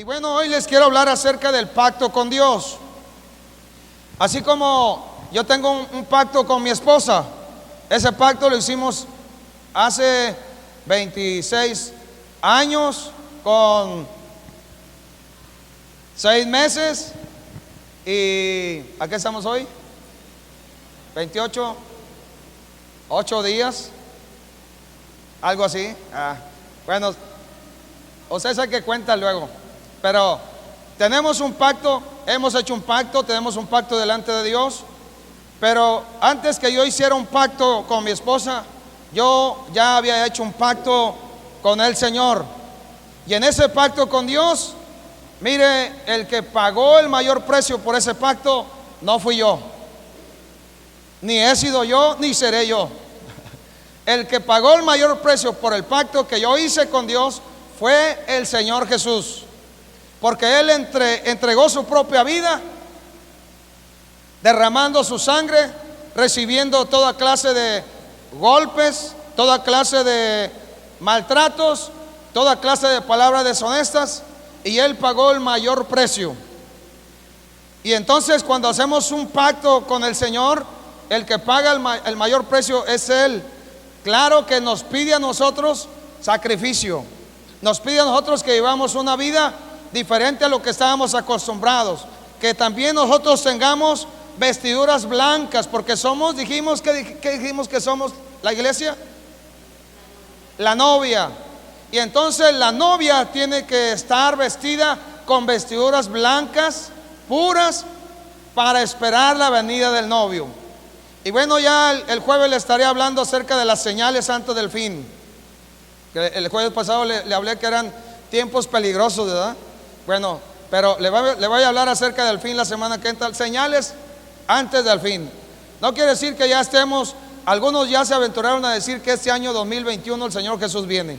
bueno, hoy les quiero hablar acerca del pacto con Dios. Así como yo tengo un pacto con mi esposa, ese pacto lo hicimos hace 26 años con 6 meses. ¿Y a qué estamos hoy? 28, 8 días, algo así. Bueno, ustedes saben que cuentan luego. Pero tenemos un pacto, hemos hecho un pacto, tenemos un pacto delante de Dios. Pero antes que yo hiciera un pacto con mi esposa, yo ya había hecho un pacto con el Señor. Y en ese pacto con Dios, mire, el que pagó el mayor precio por ese pacto no fui yo, ni he sido yo, ni seré yo. El que pagó el mayor precio por el pacto que yo hice con Dios fue el Señor Jesús. Porque Él entregó su propia vida, derramando su sangre, recibiendo toda clase de golpes, toda clase de maltratos, toda clase de palabras deshonestas, y Él pagó el mayor precio. Y entonces cuando hacemos un pacto con el Señor, el que paga el mayor precio es Él. Claro que nos pide a nosotros sacrificio, nos pide a nosotros que vivamos una vida diferente a lo que estábamos acostumbrados, que también nosotros tengamos vestiduras blancas, porque somos, dijimos que somos la iglesia, la novia. Y entonces la novia tiene que estar vestida con vestiduras blancas, puras, para esperar la venida del novio. Y bueno, ya el jueves le estaré hablando acerca de las señales antes del fin. El jueves pasado le hablé que eran tiempos peligrosos, ¿verdad? Bueno, pero le voy a hablar acerca del fin la semana que entra. Señales antes del fin. No quiere decir que ya estemos, algunos ya se aventuraron a decir que este año 2021 el Señor Jesús viene.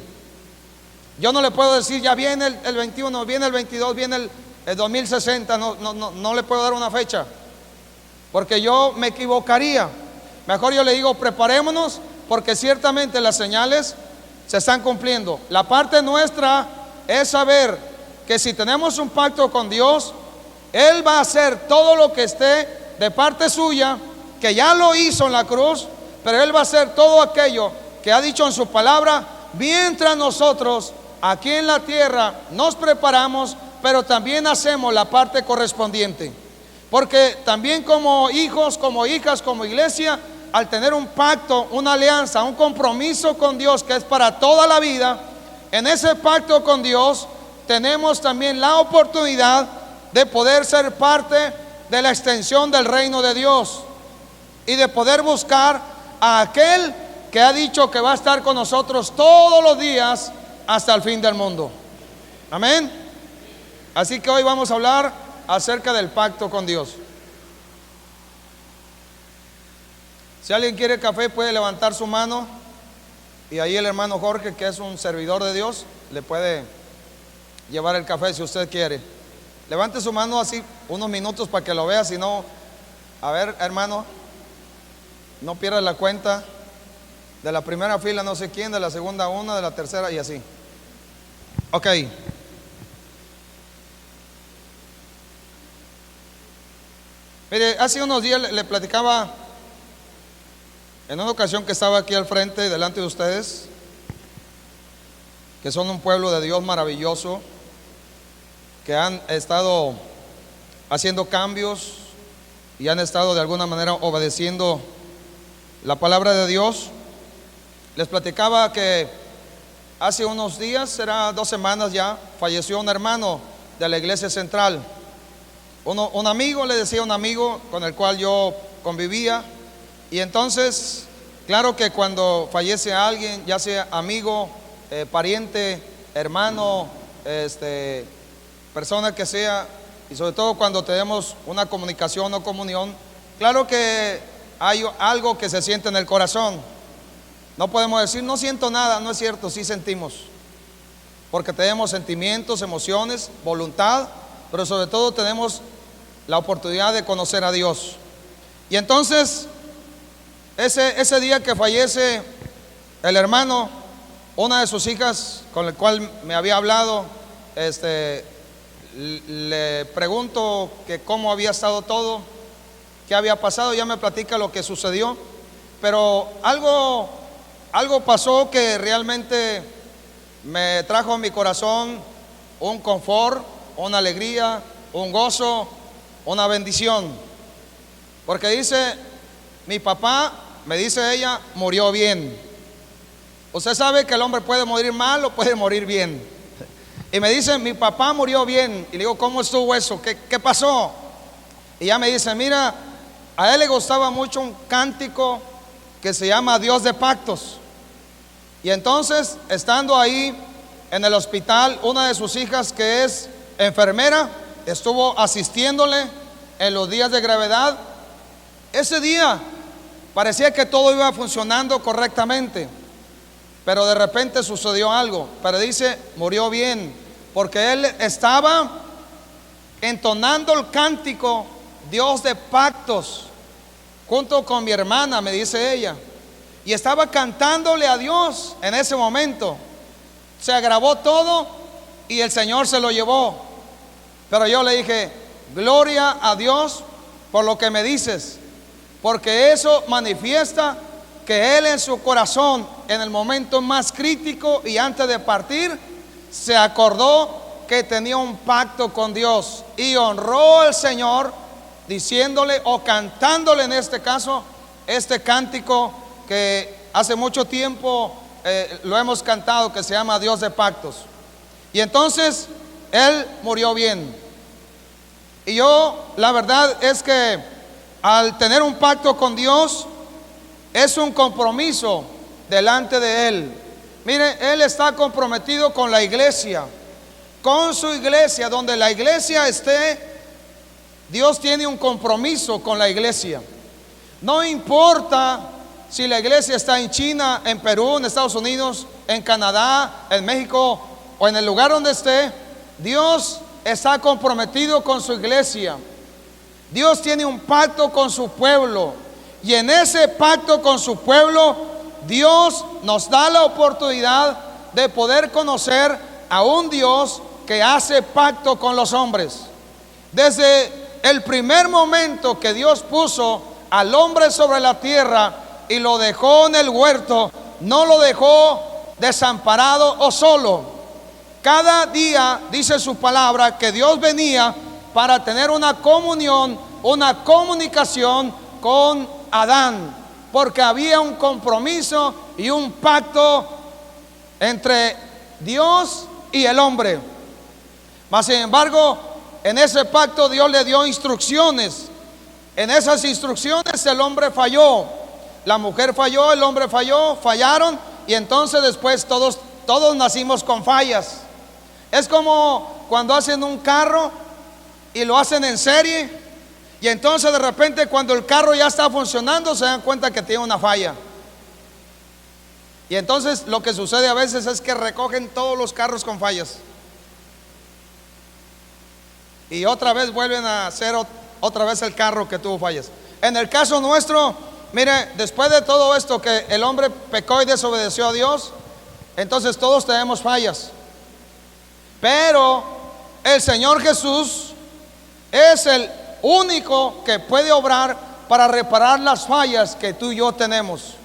Yo no le puedo decir ya viene el 21, viene el 22, viene el 2060, no le puedo dar una fecha, porque yo me equivocaría. Mejor yo le digo, preparémonos, porque ciertamente las señales se están cumpliendo. La parte nuestra es saber que si tenemos un pacto con Dios, Él va a hacer todo lo que esté de parte suya, que ya lo hizo en la cruz, pero Él va a hacer todo aquello que ha dicho en su palabra, mientras nosotros aquí en la tierra nos preparamos, pero también hacemos la parte correspondiente. Porque también como hijos, como hijas, como iglesia, al tener un pacto, una alianza, un compromiso con Dios que es para toda la vida, en ese pacto con Dios tenemos también la oportunidad de poder ser parte de la extensión del reino de Dios y de poder buscar a aquel que ha dicho que va a estar con nosotros todos los días hasta el fin del mundo. Amén. Así que hoy vamos a hablar acerca del pacto con Dios. Si alguien quiere café, puede levantar su mano y ahí el hermano Jorge, que es un servidor de Dios, le puede llevar el café si usted quiere. Levante su mano así unos minutos para que lo vea, si no, a ver, hermano, no pierda la cuenta. De la primera fila no sé quién, de la segunda una, de la tercera y así. Ok. Mire, hace unos días le platicaba en una ocasión que estaba aquí al frente, delante de ustedes, que son un pueblo de Dios maravilloso, que han estado haciendo cambios y han estado de alguna manera obedeciendo la palabra de Dios. Les platicaba que hace unos días, será 2 semanas ya, falleció un hermano de la iglesia central. Un amigo, le decía, un amigo con el cual yo convivía. Y entonces, claro que cuando fallece alguien, ya sea amigo, pariente, hermano, persona que sea, y sobre todo cuando tenemos una comunicación o comunión, claro que hay algo que se siente en el corazón. No podemos decir no siento nada, no es cierto, sí sentimos, porque tenemos sentimientos, emociones, voluntad, pero sobre todo tenemos la oportunidad de conocer a Dios. Y entonces ese día que fallece el hermano, una de sus hijas con el cual me había hablado, le pregunto que cómo había estado todo, qué había pasado. Ya me platica lo que sucedió, pero algo pasó que realmente me trajo a mi corazón un confort, una alegría, un gozo, una bendición. Porque dice, mi papá, me dice ella, murió bien. Usted sabe que el hombre puede morir mal o puede morir bien. Y me dice, mi papá murió bien. Y le digo, ¿cómo estuvo eso? ¿Qué pasó? Y ella me dice, mira, a él le gustaba mucho un cántico que se llama Dios de Pactos. Y entonces, estando ahí en el hospital, una de sus hijas, que es enfermera, estuvo asistiéndole en los días de gravedad. Ese día parecía que todo iba funcionando correctamente, pero de repente sucedió algo. Pero dice, murió bien, porque él estaba entonando el cántico Dios de Pactos junto con mi hermana, me dice ella, y estaba cantándole a Dios en ese momento. Se agravó todo y el Señor se lo llevó. Pero yo le dije, gloria a Dios por lo que me dices, porque eso manifiesta que Él en su corazón, en el momento más crítico y antes de partir, se acordó que tenía un pacto con Dios y honró al Señor diciéndole o cantándole, en este caso, este cántico que hace mucho tiempo lo hemos cantado, que se llama Dios de Pactos. Y entonces él murió bien. Y yo, la verdad es que al tener un pacto con Dios, es un compromiso delante de Él. Mire, Él está comprometido con la iglesia, con su iglesia. Donde la iglesia esté, Dios tiene un compromiso con la iglesia. No importa si la iglesia está en China, en Perú, en Estados Unidos, en Canadá, en México o en el lugar donde esté, Dios está comprometido con su iglesia. Dios tiene un pacto con su pueblo, y en ese pacto con su pueblo, Dios nos da la oportunidad de poder conocer a un Dios que hace pacto con los hombres. Desde el primer momento que Dios puso al hombre sobre la tierra y lo dejó en el huerto, no lo dejó desamparado o solo. Cada día dice su palabra que Dios venía para tener una comunión, una comunicación con Adán, porque había un compromiso y un pacto entre Dios y el hombre. Mas sin embargo, en ese pacto Dios le dio instrucciones. En esas instrucciones el hombre falló, la mujer falló, el hombre falló, fallaron, y entonces después todos nacimos con fallas. Es como cuando hacen un carro y lo hacen en serie, y entonces de repente cuando el carro ya está funcionando se dan cuenta que tiene una falla. Y entonces lo que sucede a veces es que recogen todos los carros con fallas y otra vez vuelven a hacer otra vez el carro que tuvo fallas. En el caso nuestro, mire, después de todo esto que el hombre pecó y desobedeció a Dios, entonces todos tenemos fallas. Pero el Señor Jesús es el único que puede obrar para reparar las fallas que tú y yo tenemos.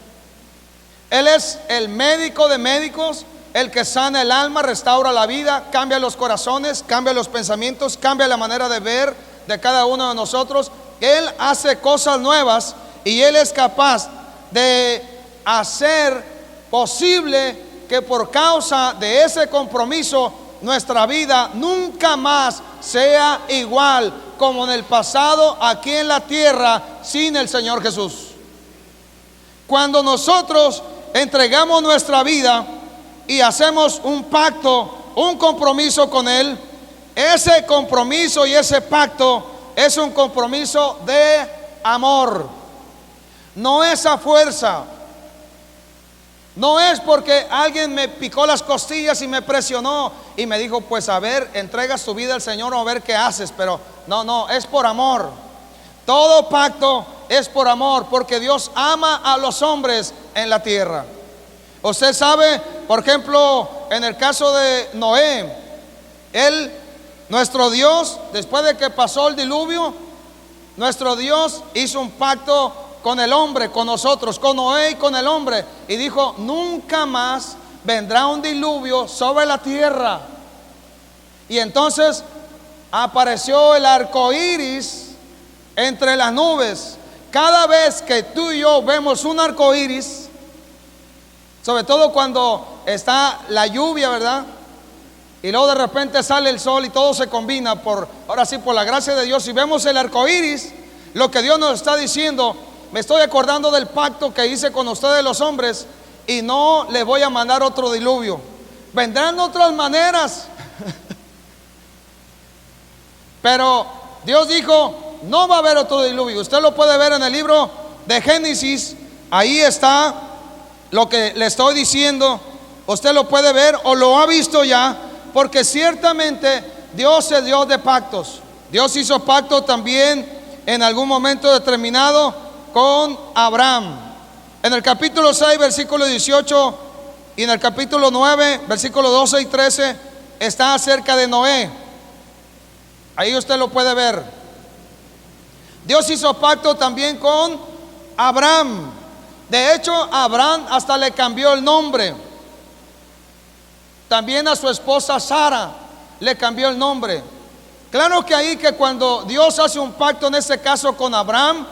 Él es el médico de médicos, el que sana el alma, restaura la vida, cambia los corazones, cambia los pensamientos, cambia la manera de ver de cada uno de nosotros. Él hace cosas nuevas y Él es capaz de hacer posible que por causa de ese compromiso nuestra vida nunca más sea igual como en el pasado aquí en la tierra sin el Señor Jesús. Cuando nosotros entregamos nuestra vida y hacemos un pacto, un compromiso con Él, ese compromiso y ese pacto es un compromiso de amor. No es a fuerza. No es porque alguien me picó las costillas y me presionó y me dijo, pues a ver, entregas tu vida al Señor o a ver qué haces. Pero no, es por amor. Todo pacto es por amor, porque Dios ama a los hombres en la tierra. Usted sabe, por ejemplo, en el caso de Noé, él Nuestro Dios, después de que pasó el diluvio, nuestro Dios hizo un pacto con el hombre, con nosotros, con Noé y con el hombre, y dijo: nunca más vendrá un diluvio sobre la tierra. Y entonces apareció el arco iris entre las nubes. Cada vez que tú y yo vemos un arco iris, sobre todo cuando está la lluvia, ¿verdad? Y luego de repente sale el sol y todo se combina, ahora sí, por la gracia de Dios. Si vemos el arco iris, lo que Dios nos está diciendo: me estoy acordando del pacto que hice con ustedes los hombres, y no les voy a mandar otro diluvio. Vendrán otras maneras, pero Dios dijo: no va a haber otro diluvio. Usted lo puede ver en el libro de Génesis. Ahí está lo que le estoy diciendo. Usted lo puede ver o lo ha visto ya, porque ciertamente Dios es Dios de pactos. Dios hizo pacto también en algún momento determinado con Abraham. En el capítulo 6, versículo 18, y en el capítulo 9, versículo 12 y 13, está acerca de Noé. Ahí usted lo puede ver. Dios hizo pacto también con Abraham. De hecho, Abraham hasta le cambió el nombre. También a su esposa Sara le cambió el nombre. Claro que ahí, que cuando Dios hace un pacto, en este caso con Abraham,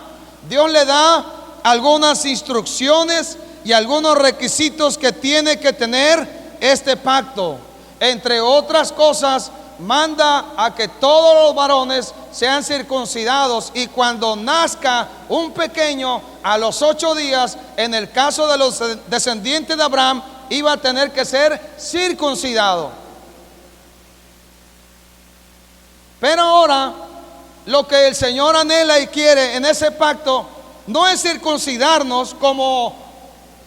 Dios le da algunas instrucciones y algunos requisitos que tiene que tener este pacto. Entre otras cosas, manda a que todos los varones sean circuncidados, y cuando nazca un pequeño a los 8 días, en el caso de los descendientes de Abraham, iba a tener que ser circuncidado. Pero ahora, lo que el Señor anhela y quiere en ese pacto no es circuncidarnos como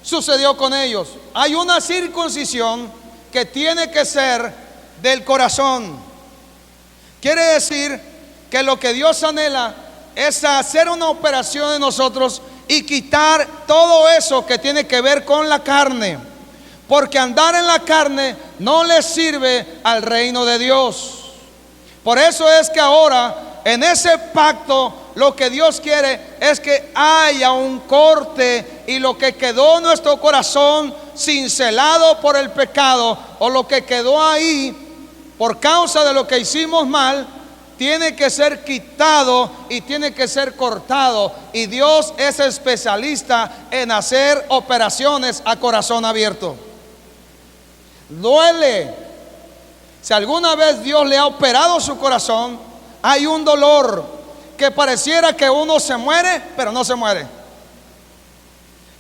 sucedió con ellos. Hay una circuncisión que tiene que ser del corazón. Quiere decir que lo que Dios anhela es hacer una operación en nosotros y quitar todo eso que tiene que ver con la carne, porque andar en la carne no le sirve al reino de Dios. Por eso es que ahora, en ese pacto, lo que Dios quiere es que haya un corte, y lo que quedó en nuestro corazón cincelado por el pecado, o lo que quedó ahí por causa de lo que hicimos mal, tiene que ser quitado y tiene que ser cortado. Y Dios es especialista en hacer operaciones a corazón abierto. Duele. Si alguna vez Dios le ha operado su corazón, hay un dolor que pareciera que uno se muere, pero no se muere.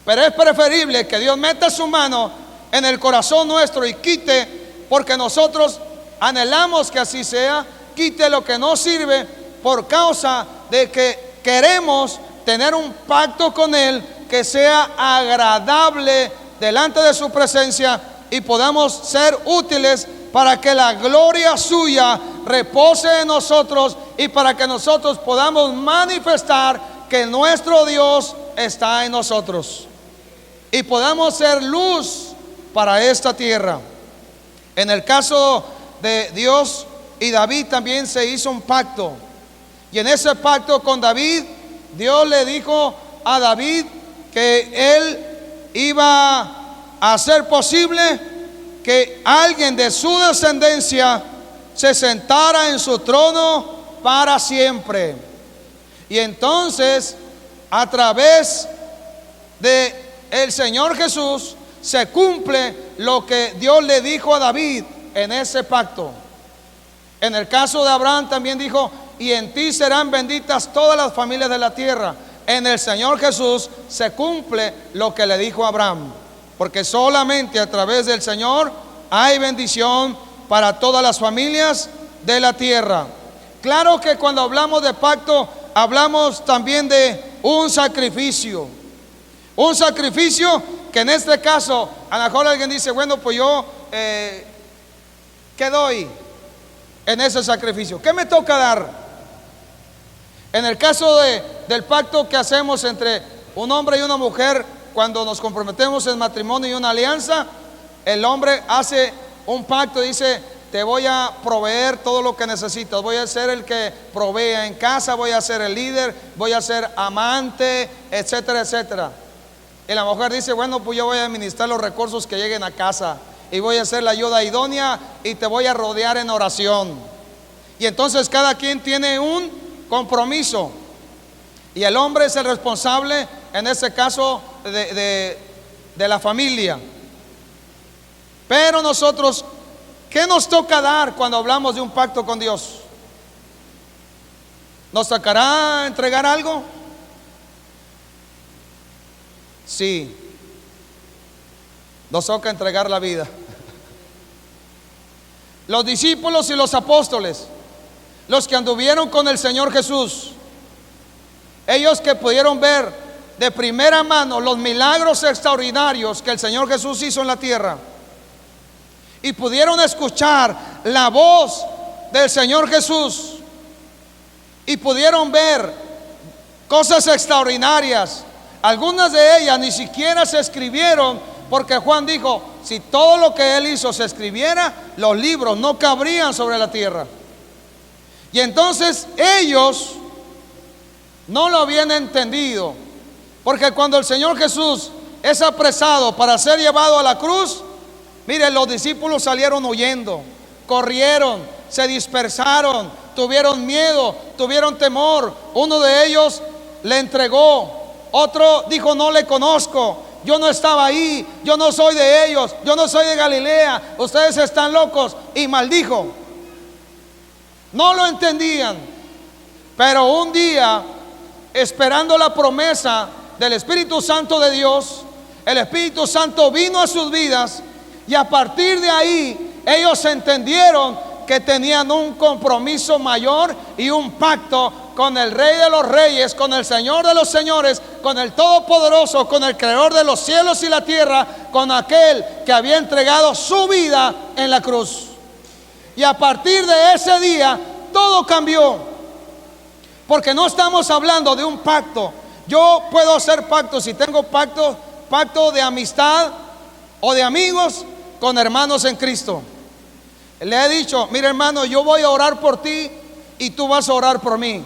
Pero es preferible que Dios meta su mano en el corazón nuestro y quite, porque nosotros anhelamos que así sea. Quite lo que no sirve, por causa de que queremos tener un pacto con Él que sea agradable delante de su presencia, y podamos ser útiles para que la gloria suya repose en nosotros, y para que nosotros podamos manifestar que nuestro Dios está en nosotros, y podamos ser luz para esta tierra. En el caso de Dios y David, también se hizo un pacto, y en ese pacto con David, Dios le dijo a David que él iba a hacer posible que alguien de su descendencia se sentara en su trono para siempre. Y entonces, a través de el Señor Jesús, se cumple lo que Dios le dijo a David en ese pacto. En el caso de Abraham también dijo: y en ti serán benditas todas las familias de la tierra. En el Señor Jesús se cumple lo que le dijo a Abraham, porque solamente a través del Señor hay bendición para todas las familias de la tierra. Claro que cuando hablamos de pacto, hablamos también de un sacrificio. Un sacrificio que en este caso, a lo mejor alguien dice: bueno, pues yo, ¿qué doy en ese sacrificio? ¿Qué me toca dar? En el caso del pacto que hacemos entre un hombre y una mujer, cuando nos comprometemos en matrimonio y una alianza, el hombre hace un pacto, dice: te voy a proveer todo lo que necesitas, voy a ser el que provea en casa, voy a ser el líder, voy a ser amante, etcétera, etcétera. Y la mujer dice, bueno, pues yo voy a administrar los recursos que lleguen a casa y voy a hacer la ayuda idónea y te voy a rodear en oración. Y entonces cada quien tiene un compromiso y el hombre es el responsable, en este caso, de la familia. Pero nosotros, ¿qué nos toca dar cuando hablamos de un pacto con Dios? ¿Nos tocará entregar algo? Sí, nos toca entregar la vida. Los discípulos y los apóstoles, los que anduvieron con el Señor Jesús, ellos que pudieron ver de primera mano los milagros extraordinarios que el Señor Jesús hizo en la tierra, y pudieron escuchar la voz del Señor Jesús, y pudieron ver cosas extraordinarias. Algunas de ellas ni siquiera se escribieron, porque Juan dijo, si todo lo que él hizo se escribiera, los libros no cabrían sobre la tierra. Y entonces ellos no lo habían entendido, porque cuando el Señor Jesús es apresado para ser llevado a la cruz, mire, los discípulos salieron huyendo, corrieron, se dispersaron, tuvieron miedo, tuvieron temor. Uno de ellos le entregó, otro dijo, no le conozco, yo no estaba ahí, yo no soy de ellos, yo no soy de Galilea, ustedes están locos, y maldijo. No lo entendían. Pero un día, esperando la promesa del Espíritu Santo de Dios, el Espíritu Santo vino a sus vidas, y a partir de ahí ellos entendieron que tenían un compromiso mayor y un pacto con el Rey de los Reyes, con el Señor de los Señores, con el Todopoderoso, con el Creador de los cielos y la tierra, con aquel que había entregado su vida en la cruz. Y a partir de ese día todo cambió, porque no estamos hablando de un pacto. Yo puedo hacer pactos, si tengo pacto de amistad o de amigos con hermanos en Cristo. Le he dicho, mira hermano, yo voy a orar por ti y tú vas a orar por mí,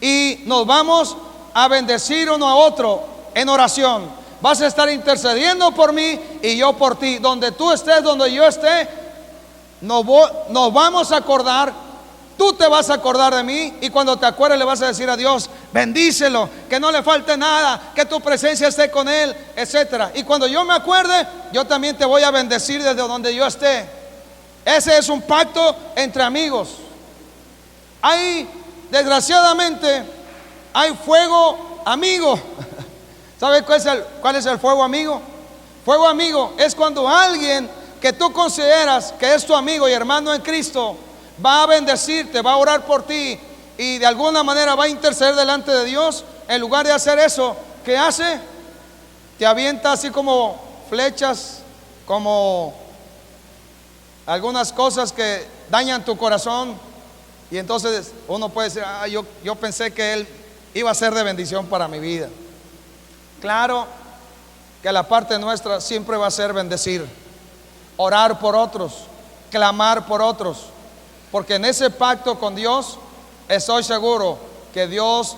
y nos vamos a bendecir uno a otro en oración. Vas a estar intercediendo por mí y yo por ti. Donde tú estés, donde yo esté, nos vamos a acordar. Tú te vas a acordar de mí, y cuando te acuerdes le vas a decir a Dios, bendícelo, que no le falte nada, que tu presencia esté con él, etcétera. Y cuando yo me acuerde, yo también te voy a bendecir desde donde yo esté. Ese es un pacto entre amigos. Desgraciadamente, hay fuego amigo. ¿Sabes cuál es el fuego amigo? Fuego amigo es cuando alguien que tú consideras que es tu amigo y hermano en Cristo va a bendecirte, va a orar por ti y de alguna manera va a interceder delante de Dios. En lugar de hacer eso, ¿qué hace? Te avienta así como flechas, como algunas cosas que dañan tu corazón. Y entonces uno puede decir, yo pensé que él iba a ser de bendición para mi vida. Claro que la parte nuestra siempre va a ser bendecir, orar por otros, clamar por otros, porque en ese pacto con Dios estoy seguro que Dios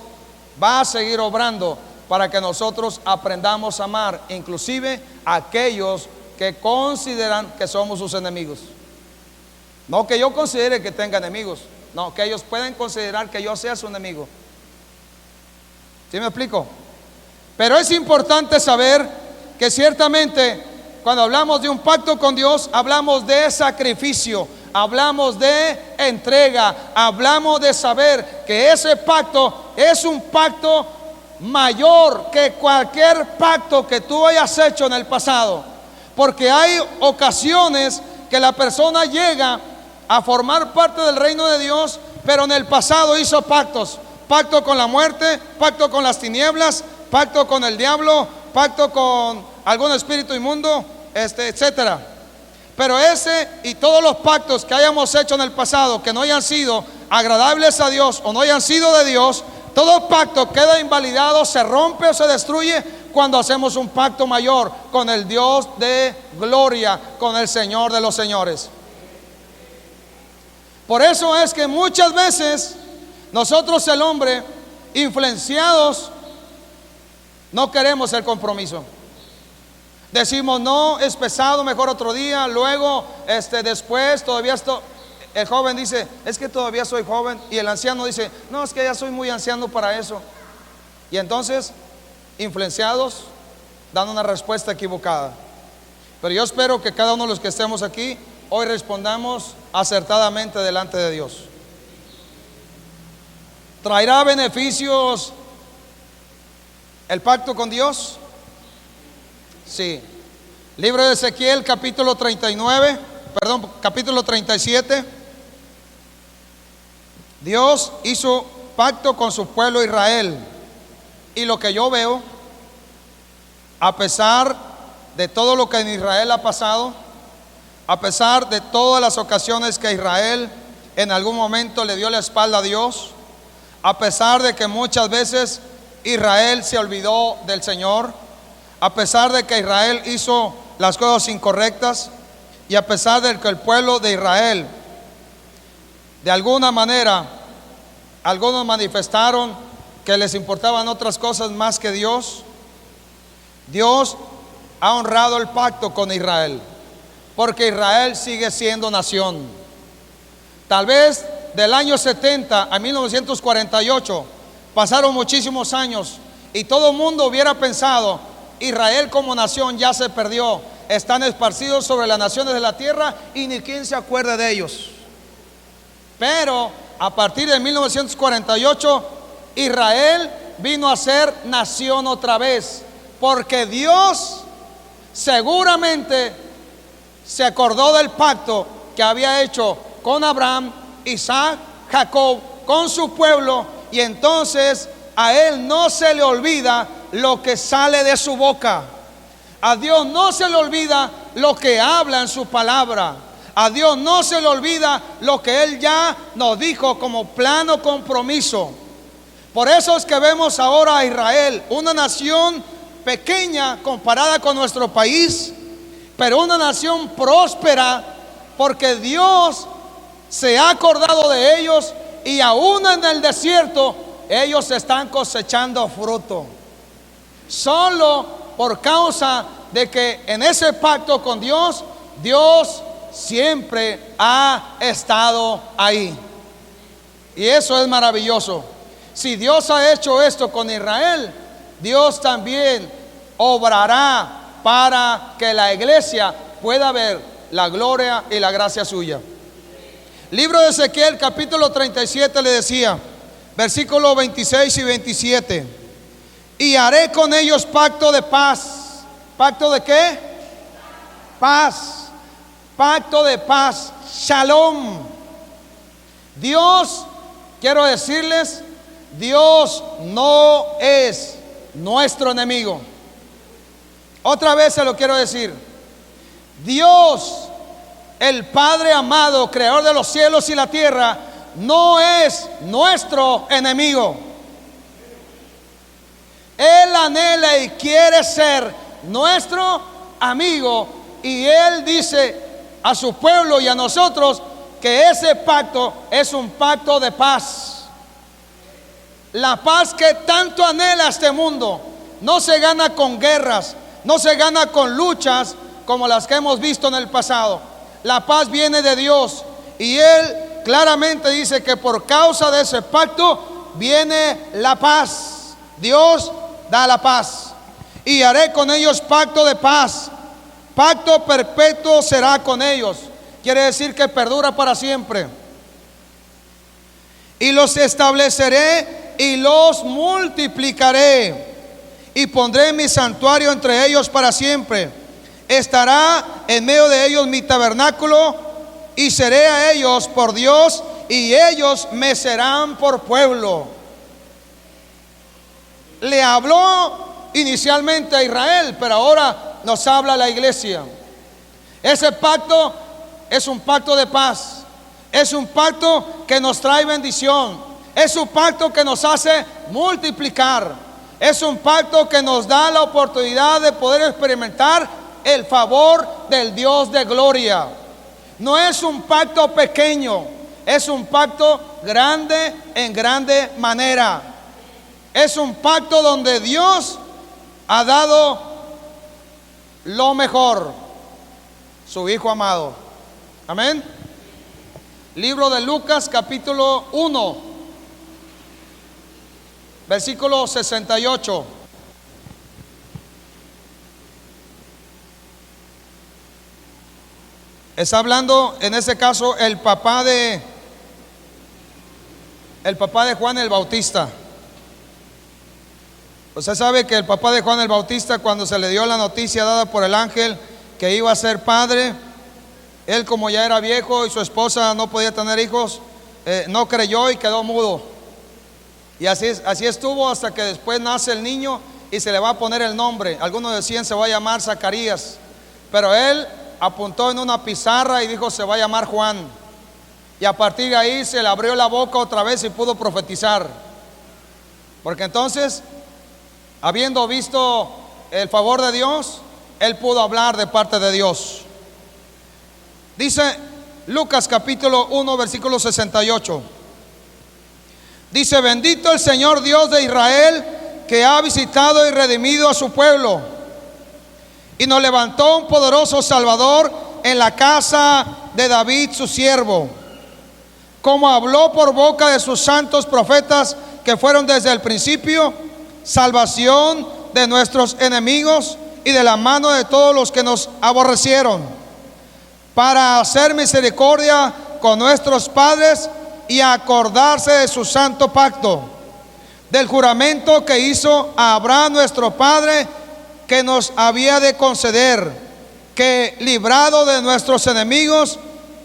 va a seguir obrando para que nosotros aprendamos a amar, inclusive a aquellos que consideran que somos sus enemigos. No que yo considere que tenga enemigos, no, que ellos pueden considerar que yo sea su enemigo. ¿Sí me explico? Pero es importante saber que ciertamente cuando hablamos de un pacto con Dios, hablamos de sacrificio, hablamos de entrega, hablamos de saber que ese pacto es un pacto mayor que cualquier pacto que tú hayas hecho en el pasado. Porque hay ocasiones que la persona llega a formar parte del reino de Dios, pero en el pasado hizo pactos. Pacto con la muerte, pacto con las tinieblas, pacto con el diablo, pacto con algún espíritu inmundo, etcétera. Pero ese y todos los pactos que hayamos hecho en el pasado que no hayan sido agradables a Dios o no hayan sido de Dios, todo pacto queda invalidado, se rompe o se destruye cuando hacemos un pacto mayor con el Dios de gloria, con el Señor de los señores. Por eso es que muchas veces nosotros, el hombre, influenciados, no queremos el compromiso. Decimos, no, es pesado, mejor otro día. Luego, después, todavía el joven dice, es que todavía soy joven. Y el anciano dice, no, es que ya soy muy anciano para eso. Y entonces, influenciados, dan una respuesta equivocada. Pero yo espero que cada uno de los que estemos aquí hoy respondamos acertadamente delante de Dios. ¿Traerá beneficios el pacto con Dios? Sí. Libro de Ezequiel, capítulo 37. Dios hizo pacto con su pueblo Israel. Y lo que yo veo, a pesar de todo lo que en Israel ha pasado, a pesar de todas las ocasiones que Israel en algún momento le dio la espalda a Dios, a pesar de que muchas veces Israel se olvidó del Señor, a pesar de que Israel hizo las cosas incorrectas, y a pesar de que el pueblo de Israel, de alguna manera, algunos manifestaron que les importaban otras cosas más que Dios, Dios ha honrado el pacto con Israel, porque Israel sigue siendo nación. Tal vez del año 70 a 1948 pasaron muchísimos años y todo el mundo hubiera pensado, Israel como nación ya se perdió, están esparcidos sobre las naciones de la tierra y ni quien se acuerda de ellos. Pero a partir de 1948 Israel vino a ser nación otra vez, porque Dios seguramente se acordó del pacto que había hecho con Abraham, Isaac, Jacob, con su pueblo, y entonces a él no se le olvida lo que sale de su boca. A Dios no se le olvida lo que habla en su palabra. A Dios no se le olvida lo que él ya nos dijo como plano compromiso. Por eso es que vemos ahora a Israel, una nación pequeña comparada con nuestro país, pero una nación próspera, porque Dios se ha acordado de ellos, y aún en el desierto ellos están cosechando fruto, solo por causa de que en ese pacto con Dios, Dios siempre ha estado ahí. Y eso es maravilloso. Si Dios ha hecho esto con Israel, Dios también obrará para que la iglesia pueda ver la gloria y la gracia suya. Libro de Ezequiel, capítulo 37, le decía, versículos 26 y 27: y haré con ellos pacto de paz. ¿Pacto de qué? Paz. Pacto de paz. Shalom. Dios, quiero decirles, Dios no es nuestro enemigo. Otra vez se lo quiero decir. Dios, el Padre amado, creador de los cielos y la tierra, no es nuestro enemigo. Él anhela y quiere ser nuestro amigo, y Él dice a su pueblo y a nosotros que ese pacto es un pacto de paz. La paz que tanto anhela este mundo no se gana con guerras, no se gana con luchas como las que hemos visto en el pasado. La paz viene de Dios, y Él claramente dice que por causa de ese pacto viene la paz. Dios da la paz. Y haré con ellos pacto de paz. Pacto perpetuo será con ellos. Quiere decir que perdura para siempre. Y los estableceré y los multiplicaré, y pondré mi santuario entre ellos para siempre. Estará en medio de ellos mi tabernáculo, y seré a ellos por Dios, y ellos me serán por pueblo. Le habló inicialmente a Israel, pero ahora nos habla a la iglesia. Ese pacto es un pacto de paz, es un pacto que nos trae bendición, es un pacto que nos hace multiplicar, es un pacto que nos da la oportunidad de poder experimentar el favor del Dios de gloria. No es un pacto pequeño, es un pacto grande en grande manera. Es un pacto donde Dios ha dado lo mejor, su Hijo amado. Amén. Libro de Lucas, capítulo 1, versículo 68. Está hablando en ese caso el papá de Juan el Bautista. Usted sabe que el papá de Juan el Bautista, cuando se le dio la noticia dada por el ángel que iba a ser padre, él, como ya era viejo y su esposa no podía tener hijos, no creyó y quedó mudo. Y así estuvo hasta que después nace el niño y se le va a poner el nombre. Algunos decían se va a llamar Zacarías, pero él apuntó en una pizarra y dijo se va a llamar Juan. Y a partir de ahí se le abrió la boca otra vez y pudo profetizar. Porque entonces, habiendo visto el favor de Dios, él pudo hablar de parte de Dios. Dice Lucas capítulo 1 versículo 68. Dice: bendito el Señor Dios de Israel, que ha visitado y redimido a su pueblo, y nos levantó un poderoso Salvador en la casa de David su siervo, como habló por boca de sus santos profetas que fueron desde el principio, salvación de nuestros enemigos y de la mano de todos los que nos aborrecieron, para hacer misericordia con nuestros padres y acordarse de su santo pacto, del juramento que hizo a Abraham nuestro padre, que nos había de conceder, que librado de nuestros enemigos,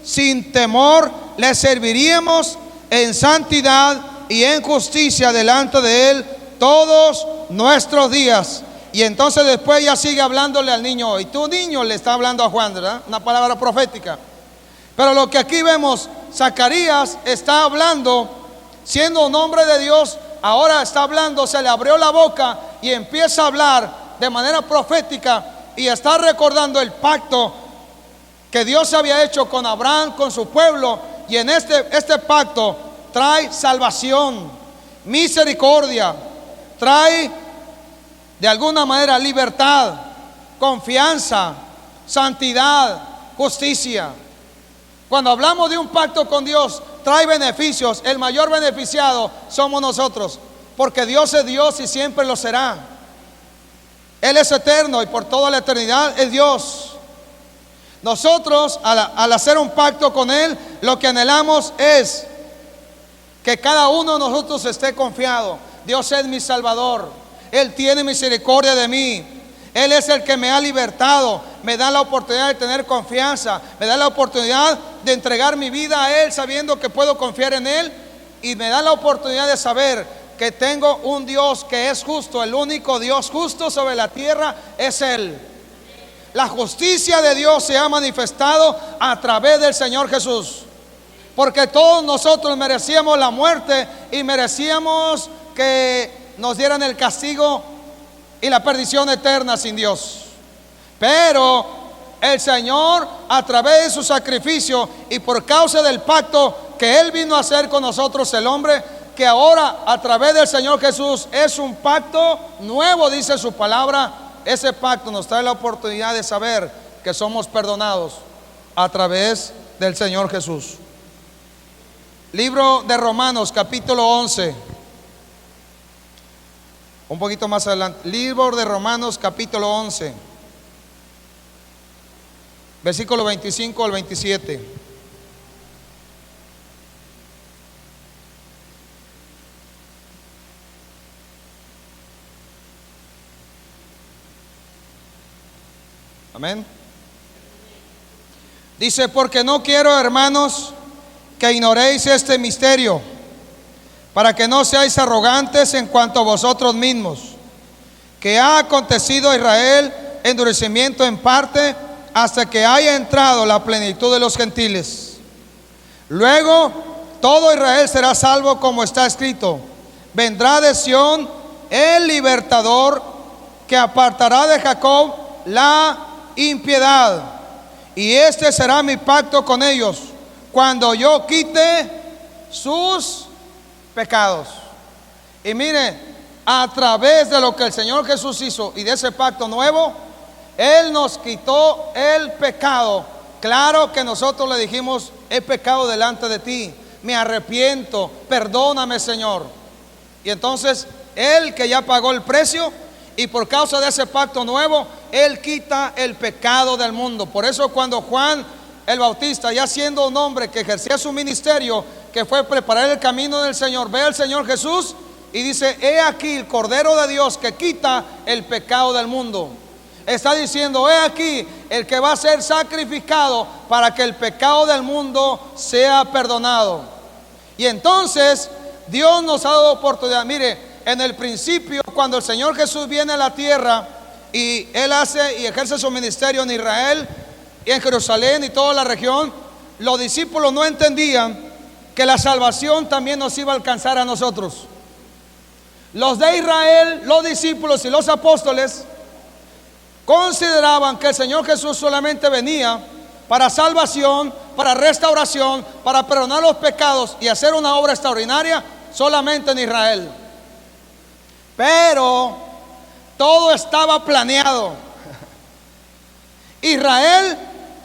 sin temor le serviríamos en santidad y en justicia delante de él todos nuestros días. Y entonces después ya sigue hablándole al niño, y tu niño le está hablando a Juan, ¿verdad? Una palabra profética. Pero lo que aquí vemos, Zacarías está hablando, siendo un hombre de Dios, ahora está hablando, se le abrió la boca y empieza a hablar de manera profética y está recordando el pacto que Dios había hecho con Abraham, con su pueblo. Y en este pacto trae salvación, misericordia, trae de alguna manera libertad, confianza, santidad, justicia. Cuando hablamos de un pacto con Dios, trae beneficios. El mayor beneficiado somos nosotros, porque Dios es Dios y siempre lo será. Él es eterno y por toda la eternidad es Dios. Nosotros, al hacer un pacto con Él, lo que anhelamos es que cada uno de nosotros esté confiado. Dios es mi Salvador, Él tiene misericordia de mí, Él es el que me ha libertado, me da la oportunidad de tener confianza, me da la oportunidad de entregar mi vida a Él sabiendo que puedo confiar en Él, y me da la oportunidad de saber que tengo un Dios que es justo. El único Dios justo sobre la tierra es Él. La justicia de Dios se ha manifestado a través del Señor Jesús, porque todos nosotros merecíamos la muerte y merecíamos que nos dieran el castigo y la perdición eterna sin Dios. Pero el Señor, a través de su sacrificio y por causa del pacto que Él vino a hacer con nosotros, el hombre, que ahora a través del Señor Jesús es un pacto nuevo, dice su palabra. Ese pacto nos trae la oportunidad de saber que somos perdonados a través del Señor Jesús. Libro de Romanos, capítulo 11. Un poquito más adelante. Libro de Romanos, capítulo 11, versículo 25 al 27. Amén. Dice: porque no quiero, hermanos, que ignoréis este misterio, para que no seáis arrogantes en cuanto a vosotros mismos, que ha acontecido a Israel endurecimiento en parte, hasta que haya entrado la plenitud de los gentiles. Luego todo Israel será salvo, como está escrito: vendrá de Sión el libertador, que apartará de Jacob la impiedad. Y este será mi pacto con ellos cuando yo quite sus pecados. Y mire, a través de lo que el Señor Jesús hizo y de ese pacto nuevo, Él nos quitó el pecado. Claro que nosotros le dijimos: he pecado delante de ti, me arrepiento, perdóname, Señor. Y entonces Él, que ya pagó el precio, y por causa de ese pacto nuevo, Él quita el pecado del mundo. Por eso cuando Juan el Bautista, ya siendo un hombre que ejercía su ministerio, que fue preparar el camino del Señor, ve al Señor Jesús y dice: he aquí el Cordero de Dios que quita el pecado del mundo. Está diciendo: he aquí el que va a ser sacrificado para que el pecado del mundo sea perdonado. Y entonces Dios nos ha dado oportunidad. Mire, en el principio, cuando el Señor Jesús viene a la tierra y Él hace y ejerce su ministerio en Israel y en Jerusalén y toda la región, los discípulos no entendían que la salvación también nos iba a alcanzar a nosotros. Los de Israel, los discípulos y los apóstoles consideraban que el Señor Jesús solamente venía para salvación, para restauración, para perdonar los pecados y hacer una obra extraordinaria solamente en Israel. Pero todo estaba planeado. Israel,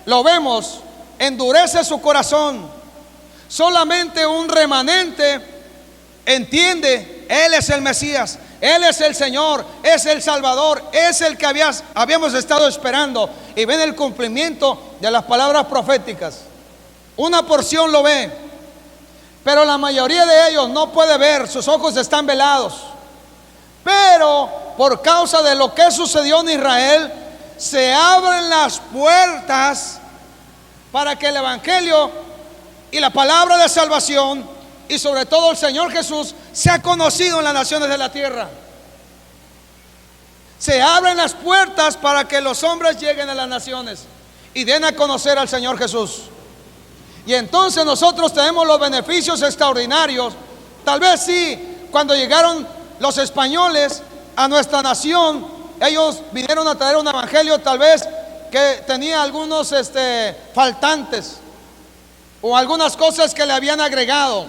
lo vemos, endurece su corazón. Solamente un remanente entiende: Él es el Mesías, Él es el Señor, es el Salvador, es el que habíamos estado esperando. Y ven el cumplimiento de las palabras proféticas. Una porción lo ve, pero la mayoría de ellos no puede ver, sus ojos están velados. Pero por causa de lo que sucedió en Israel, se abren las puertas para que el Evangelio y la palabra de salvación, y sobre todo el Señor Jesús, sea conocido en las naciones de la tierra. Se abren las puertas para que los hombres lleguen a las naciones y den a conocer al Señor Jesús. Y entonces nosotros tenemos los beneficios extraordinarios. Tal vez sí, cuando llegaron los españoles a nuestra nación, ellos vinieron a traer un evangelio tal vez que tenía algunos faltantes o algunas cosas que le habían agregado.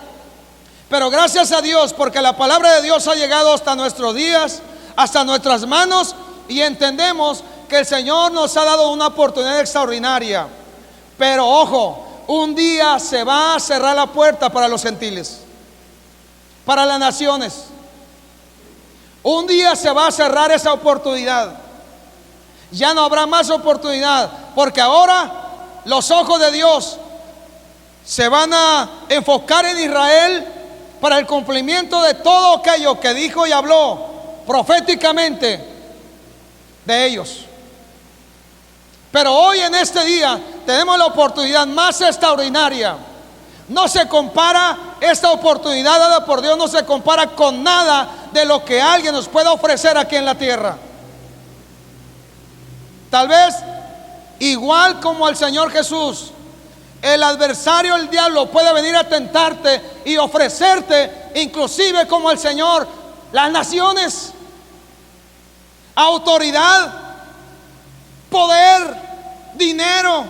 Pero gracias a Dios, porque la palabra de Dios ha llegado hasta nuestros días, hasta nuestras manos, y entendemos que el Señor nos ha dado una oportunidad extraordinaria. Pero ojo, un día se va a cerrar la puerta para los gentiles, para las naciones. Un día se va a cerrar esa oportunidad. Ya no habrá más oportunidad, porque ahora los ojos de Dios se van a enfocar en Israel para el cumplimiento de todo aquello que dijo y habló proféticamente de ellos. Pero hoy, en este día, tenemos la oportunidad más extraordinaria. No se compara, esta oportunidad dada por Dios no se compara con nada de lo que alguien nos pueda ofrecer aquí en la tierra. Tal vez igual como al Señor Jesús, el adversario, el diablo, puede venir a tentarte y ofrecerte, inclusive como el Señor, las naciones, autoridad, poder, dinero.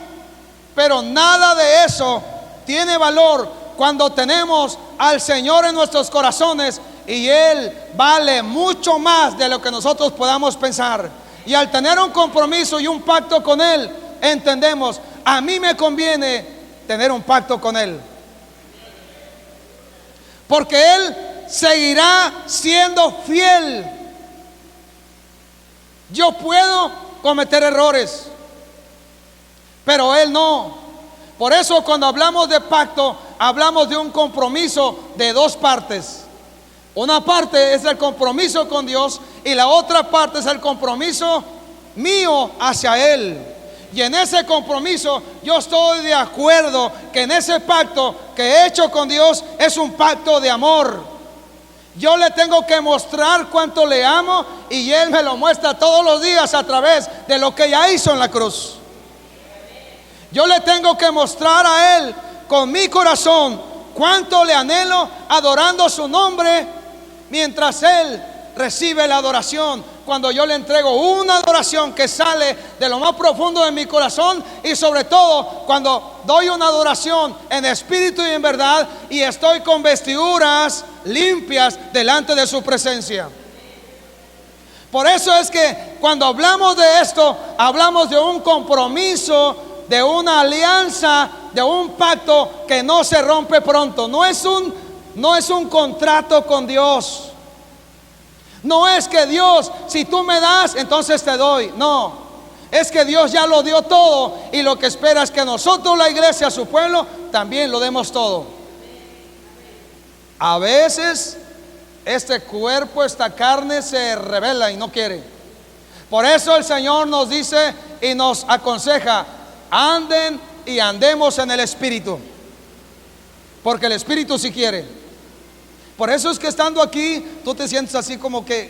Pero nada de eso tiene valor cuando tenemos al Señor en nuestros corazones, y Él vale mucho más de lo que nosotros podamos pensar. Y al tener un compromiso y un pacto con Él, entendemos: a mí me conviene tener un pacto con Él, porque Él seguirá siendo fiel. Yo puedo cometer errores, pero Él no. Por eso cuando hablamos de pacto, hablamos de un compromiso de dos partes. Una parte es el compromiso con Dios y la otra parte es el compromiso mío hacia Él. Y en ese compromiso yo estoy de acuerdo que en ese pacto que he hecho con Dios es un pacto de amor. Yo le tengo que mostrar cuánto le amo, y Él me lo muestra todos los días a través de lo que ya hizo en la cruz. Yo le tengo que mostrar a Él con mi corazón cuánto le anhelo, adorando su nombre, mientras Él recibe la adoración cuando yo le entrego una adoración que sale de lo más profundo de mi corazón, y sobre todo cuando doy una adoración en espíritu y en verdad, y estoy con vestiduras limpias delante de su presencia. Por eso es que cuando hablamos de esto, hablamos de un compromiso, de una alianza, de un pacto que no se rompe pronto. No es un contrato con Dios. No es que Dios, si tú me das, entonces te doy. No, es que Dios ya lo dio todo, y lo que espera es que nosotros, la iglesia, su pueblo, también lo demos todo. A veces este cuerpo, esta carne se rebela y no quiere. Por eso el Señor nos dice y nos aconseja: anden y andemos en el Espíritu, porque el Espíritu sí quiere. Por eso es que estando aquí tú te sientes así como que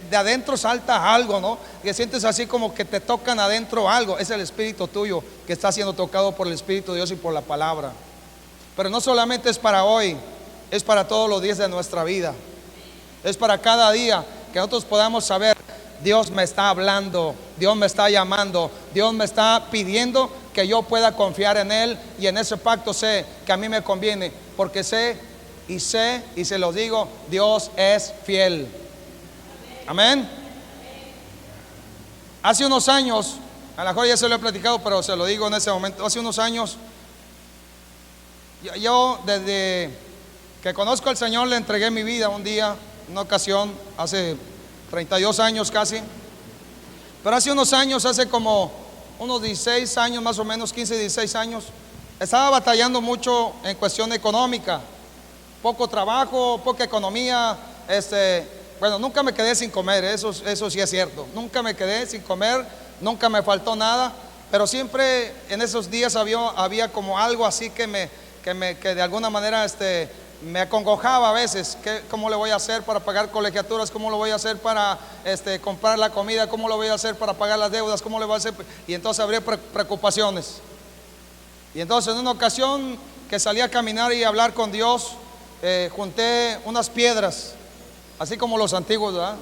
de adentro salta algo, ¿no? Que sientes así como que te tocan adentro algo. Es el Espíritu tuyo que está siendo tocado por el Espíritu de Dios y por la palabra. Pero no solamente es para hoy, es para todos los días de nuestra vida. Es para cada día que nosotros podamos saber: Dios me está hablando, Dios me está llamando, Dios me está pidiendo que yo pueda confiar en Él, y en ese pacto sé que a mí me conviene, porque sé y se los digo: Dios es fiel. Amén. Hace unos años, a lo mejor ya se lo he platicado, pero se lo digo en ese momento. Hace unos años, yo desde que conozco al Señor le entregué mi vida un día, una ocasión, hace 32 años casi. Pero hace unos años, hace como unos 16 años más o menos, 15, 16 años, estaba batallando mucho en cuestión económica. Poco trabajo, poca economía. Bueno, nunca me quedé sin comer, eso sí es cierto. Nunca me quedé sin comer, nunca me faltó nada. Pero siempre en esos días había como algo así que de alguna manera me acongojaba a veces. ¿Cómo le voy a hacer para pagar colegiaturas? ¿Cómo lo voy a hacer para comprar la comida? ¿Cómo lo voy a hacer para pagar las deudas? ¿Cómo le voy a hacer? Y entonces habría preocupaciones. Y entonces en una ocasión que salí a caminar y a hablar con Dios, junté unas piedras, así como los antiguos, ¿verdad?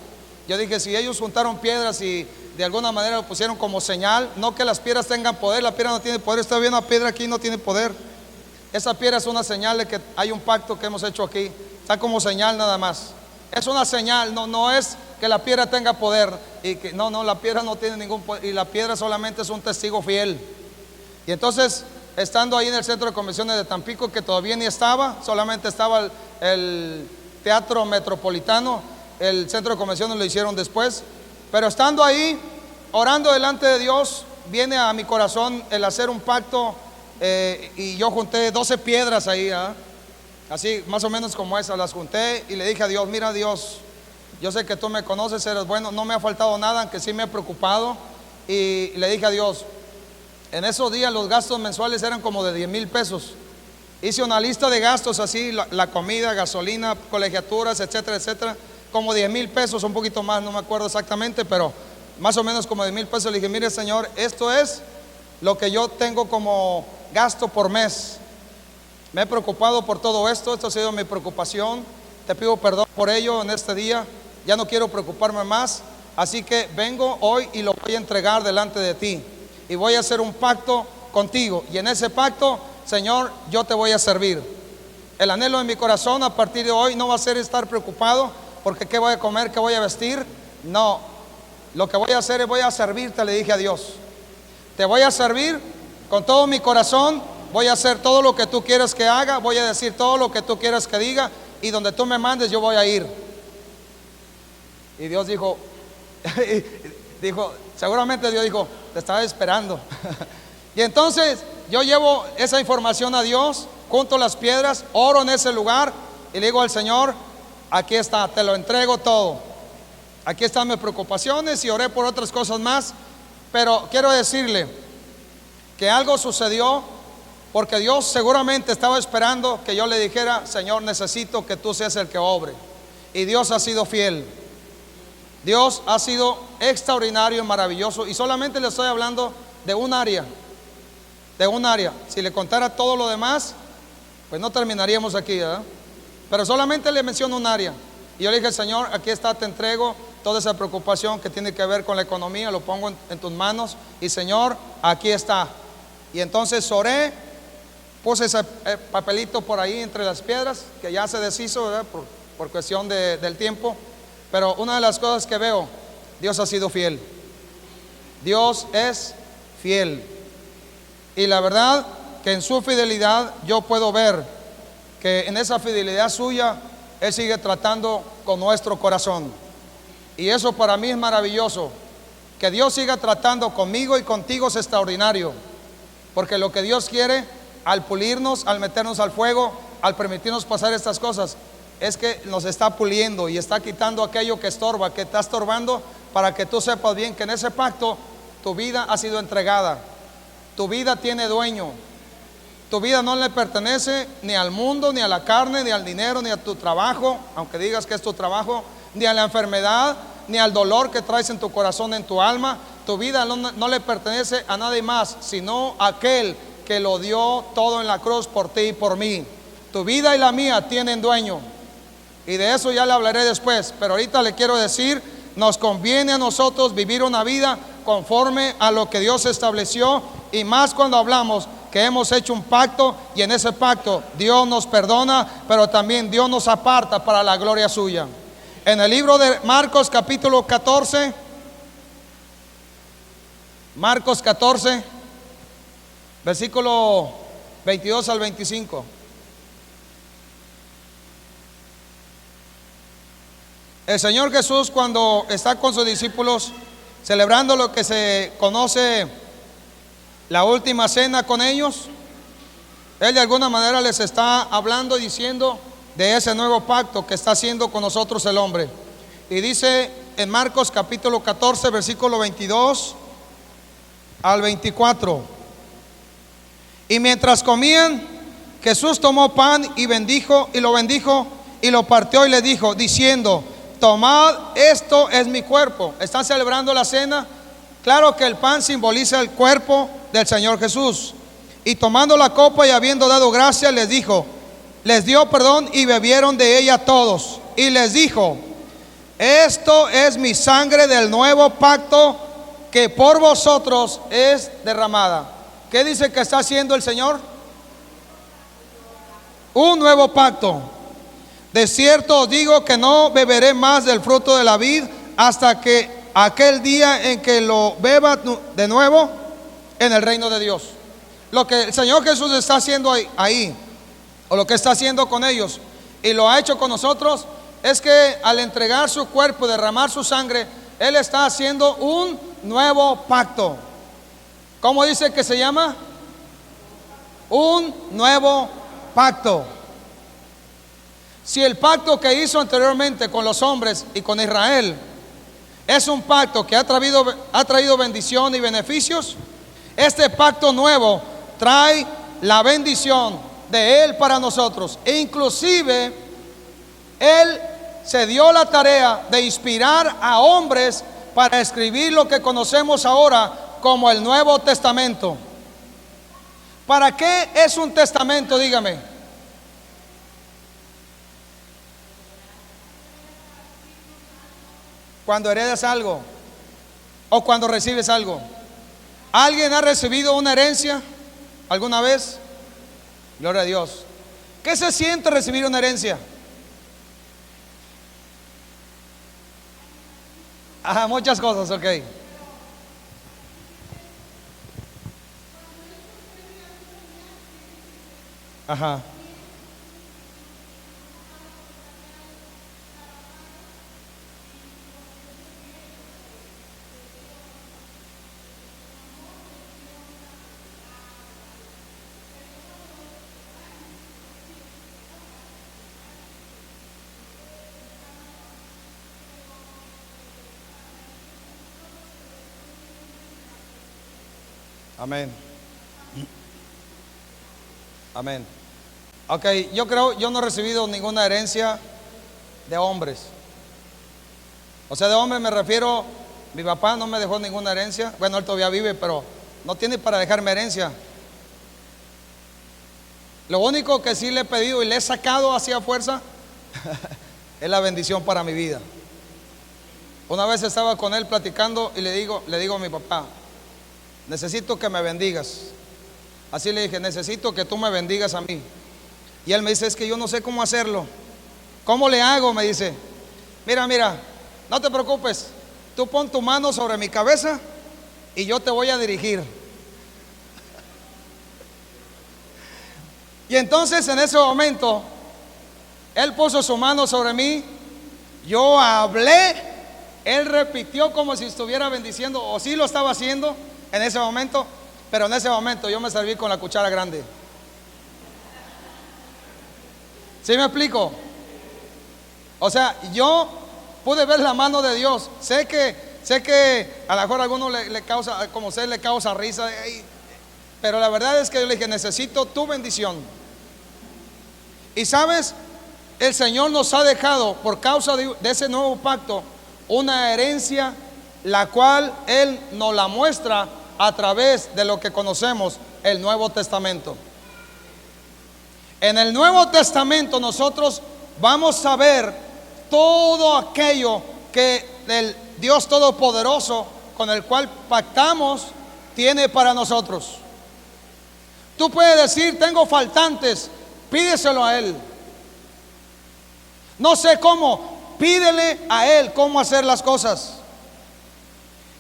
Yo dije: si ellos juntaron piedras y de alguna manera lo pusieron como señal, no que las piedras tengan poder, la piedra no tiene poder. Está bien, una piedra aquí no tiene poder. Esa piedra es una señal de que hay un pacto que hemos hecho aquí. Está como señal nada más. Es una señal, no es que la piedra tenga poder. Y que no, la piedra no tiene ningún poder. Y la piedra solamente es un testigo fiel. Y entonces, estando ahí en el centro de convenciones de Tampico, que todavía ni estaba, solamente estaba el Teatro Metropolitano. El centro de convenciones lo hicieron después. Pero estando ahí, orando delante de Dios, viene a mi corazón el hacer un pacto. Y yo junté 12 piedras ahí, así más o menos como esas, las junté y le dije a Dios: mira, Dios, yo sé que tú me conoces, eres bueno, no me ha faltado nada, aunque sí me he preocupado. Y le dije a Dios: en esos días los gastos mensuales eran como de 10,000 pesos. Hice una lista de gastos así, la comida, gasolina, colegiaturas, etcétera, etcétera, como 10,000 pesos, un poquito más, no me acuerdo exactamente, pero más o menos como 10,000 pesos. Le dije: mire, Señor, esto es lo que yo tengo como gasto por mes. Me he preocupado por todo esto ha sido mi preocupación. Te pido perdón por ello en este día. Ya no quiero preocuparme más, así que vengo hoy y lo voy a entregar delante de ti, y voy a hacer un pacto contigo, y en ese pacto, Señor, yo te voy a servir. El anhelo de mi corazón a partir de hoy no va a ser estar preocupado porque qué voy a comer, qué voy a vestir. No, lo que voy a hacer es voy a servirte, le dije a Dios. Te voy a servir con todo mi corazón, voy a hacer todo lo que tú quieras que haga, voy a decir todo lo que tú quieras que diga, y donde tú me mandes yo voy a ir. Y Dios dijo, seguramente Dios dijo: te estaba esperando. Y entonces yo llevo esa información a Dios, junto las piedras, oro en ese lugar y le digo al Señor: aquí está, te lo entrego todo. Aquí están mis preocupaciones, y oré por otras cosas más. Pero quiero decirle que algo sucedió, porque Dios seguramente estaba esperando que yo le dijera: Señor, necesito que tú seas el que obre. Y Dios ha sido fiel. Dios ha sido extraordinario y maravilloso. Y solamente le estoy hablando de un área. De un área. Si le contara todo lo demás, pues no terminaríamos aquí, ¿verdad? Pero solamente le menciono un área. Y yo le dije: Señor, aquí está, te entrego toda esa preocupación que tiene que ver con la economía, lo pongo en tus manos. Y Señor, aquí está. Y entonces oré, puse ese papelito por ahí entre las piedras, que ya se deshizo, ¿verdad? Por cuestión del tiempo. Pero una de las cosas que veo, Dios ha sido fiel. Dios es fiel. Y la verdad que en su fidelidad yo puedo ver que en esa fidelidad suya Él sigue tratando con nuestro corazón. Y eso para mí es maravilloso. Que Dios siga tratando conmigo y contigo es extraordinario. Porque lo que Dios quiere al pulirnos, al meternos al fuego, al permitirnos pasar estas cosas, es que nos está puliendo y está quitando aquello que estorba, que está estorbando, para que tú sepas bien que en ese pacto tu vida ha sido entregada. Tu vida tiene dueño. Tu vida no le pertenece ni al mundo, ni a la carne, ni al dinero, ni a tu trabajo, aunque digas que es tu trabajo, ni a la enfermedad, ni al dolor que traes en tu corazón, en tu alma. Tu vida no le pertenece a nadie más, sino a aquel que lo dio todo en la cruz por ti y por mí. Tu vida y la mía tienen dueño. Y de eso ya le hablaré después. Pero ahorita le quiero decir, nos conviene a nosotros vivir una vida conforme a lo que Dios estableció. Y más cuando hablamos que hemos hecho un pacto, y en ese pacto Dios nos perdona, pero también Dios nos aparta para la gloria suya. En el libro de Marcos capítulo 14, Marcos 14, versículo 22 al 25. El Señor Jesús, cuando está con sus discípulos celebrando lo que se conoce la última cena con ellos, Él de alguna manera les está hablando, diciendo de ese nuevo pacto que está haciendo con nosotros el hombre. Y dice en Marcos capítulo 14, versículo 22 al 24: y mientras comían, Jesús tomó pan y lo bendijo y lo partió y le dijo, diciendo, tomad, esto es mi cuerpo. Están celebrando la cena. Claro que el pan simboliza el cuerpo del Señor Jesús. Y tomando la copa y habiendo dado gracias, les dio y bebieron de ella todos. Y les dijo, esto es mi sangre del nuevo pacto, que por vosotros es derramada. ¿Qué dice que está haciendo el Señor? Un nuevo pacto. De cierto os digo que no beberé más del fruto de la vid hasta que aquel día en que lo beba de nuevo en el reino de Dios. Lo que el Señor Jesús está haciendo ahí, o lo que está haciendo con ellos, y lo ha hecho con nosotros, es que al entregar su cuerpo y derramar su sangre, Él está haciendo un nuevo pacto. ¿Cómo dice que se llama? Un nuevo pacto. Si el pacto que hizo anteriormente con los hombres y con Israel es un pacto que ha traído bendición y beneficios, este pacto nuevo trae la bendición de Él para nosotros. E inclusive Él se dio la tarea de inspirar a hombres para escribir lo que conocemos ahora como el Nuevo Testamento. ¿Para qué es un testamento? Dígame. Cuando heredas algo o cuando recibes algo. ¿Alguien ha recibido una herencia alguna vez? Gloria a Dios. ¿Qué se siente recibir una herencia? Muchas cosas, ok. Ajá. Amén. Amén. Ok, yo no he recibido ninguna herencia de hombres. O sea, de hombres me refiero, mi papá no me dejó ninguna herencia. Bueno, él todavía vive, pero no tiene para dejarme herencia. Lo único que sí le he pedido y le he sacado hacia fuerza es la bendición para mi vida. Una vez estaba con él platicando y le digo a mi papá: necesito que me bendigas. Así le dije: necesito que tú me bendigas a mí. Y él me dice: es que yo no sé cómo hacerlo. ¿Cómo le hago? Me dice: mira, no te preocupes, tú pon tu mano sobre mi cabeza y yo te voy a dirigir. Y entonces en ese momento él puso su mano sobre mí, yo hablé, él repitió como si estuviera bendiciendo, o sí lo estaba haciendo en ese momento, pero en ese momento yo me serví con la cuchara grande. ¿Sí me explico? O sea, yo pude ver la mano de Dios. Sé que a lo mejor a alguno le causa, como sé, le causa risa, pero la verdad es que yo le dije: necesito tu bendición. Y sabes, el Señor nos ha dejado, por causa de ese nuevo pacto, una herencia, la cual Él nos la muestra a través de lo que conocemos, el Nuevo Testamento. En el Nuevo Testamento nosotros vamos a ver todo aquello que el Dios Todopoderoso, con el cual pactamos, tiene para nosotros. Tú puedes decir: tengo faltantes, pídeselo a Él. No sé cómo, pídele a Él cómo hacer las cosas.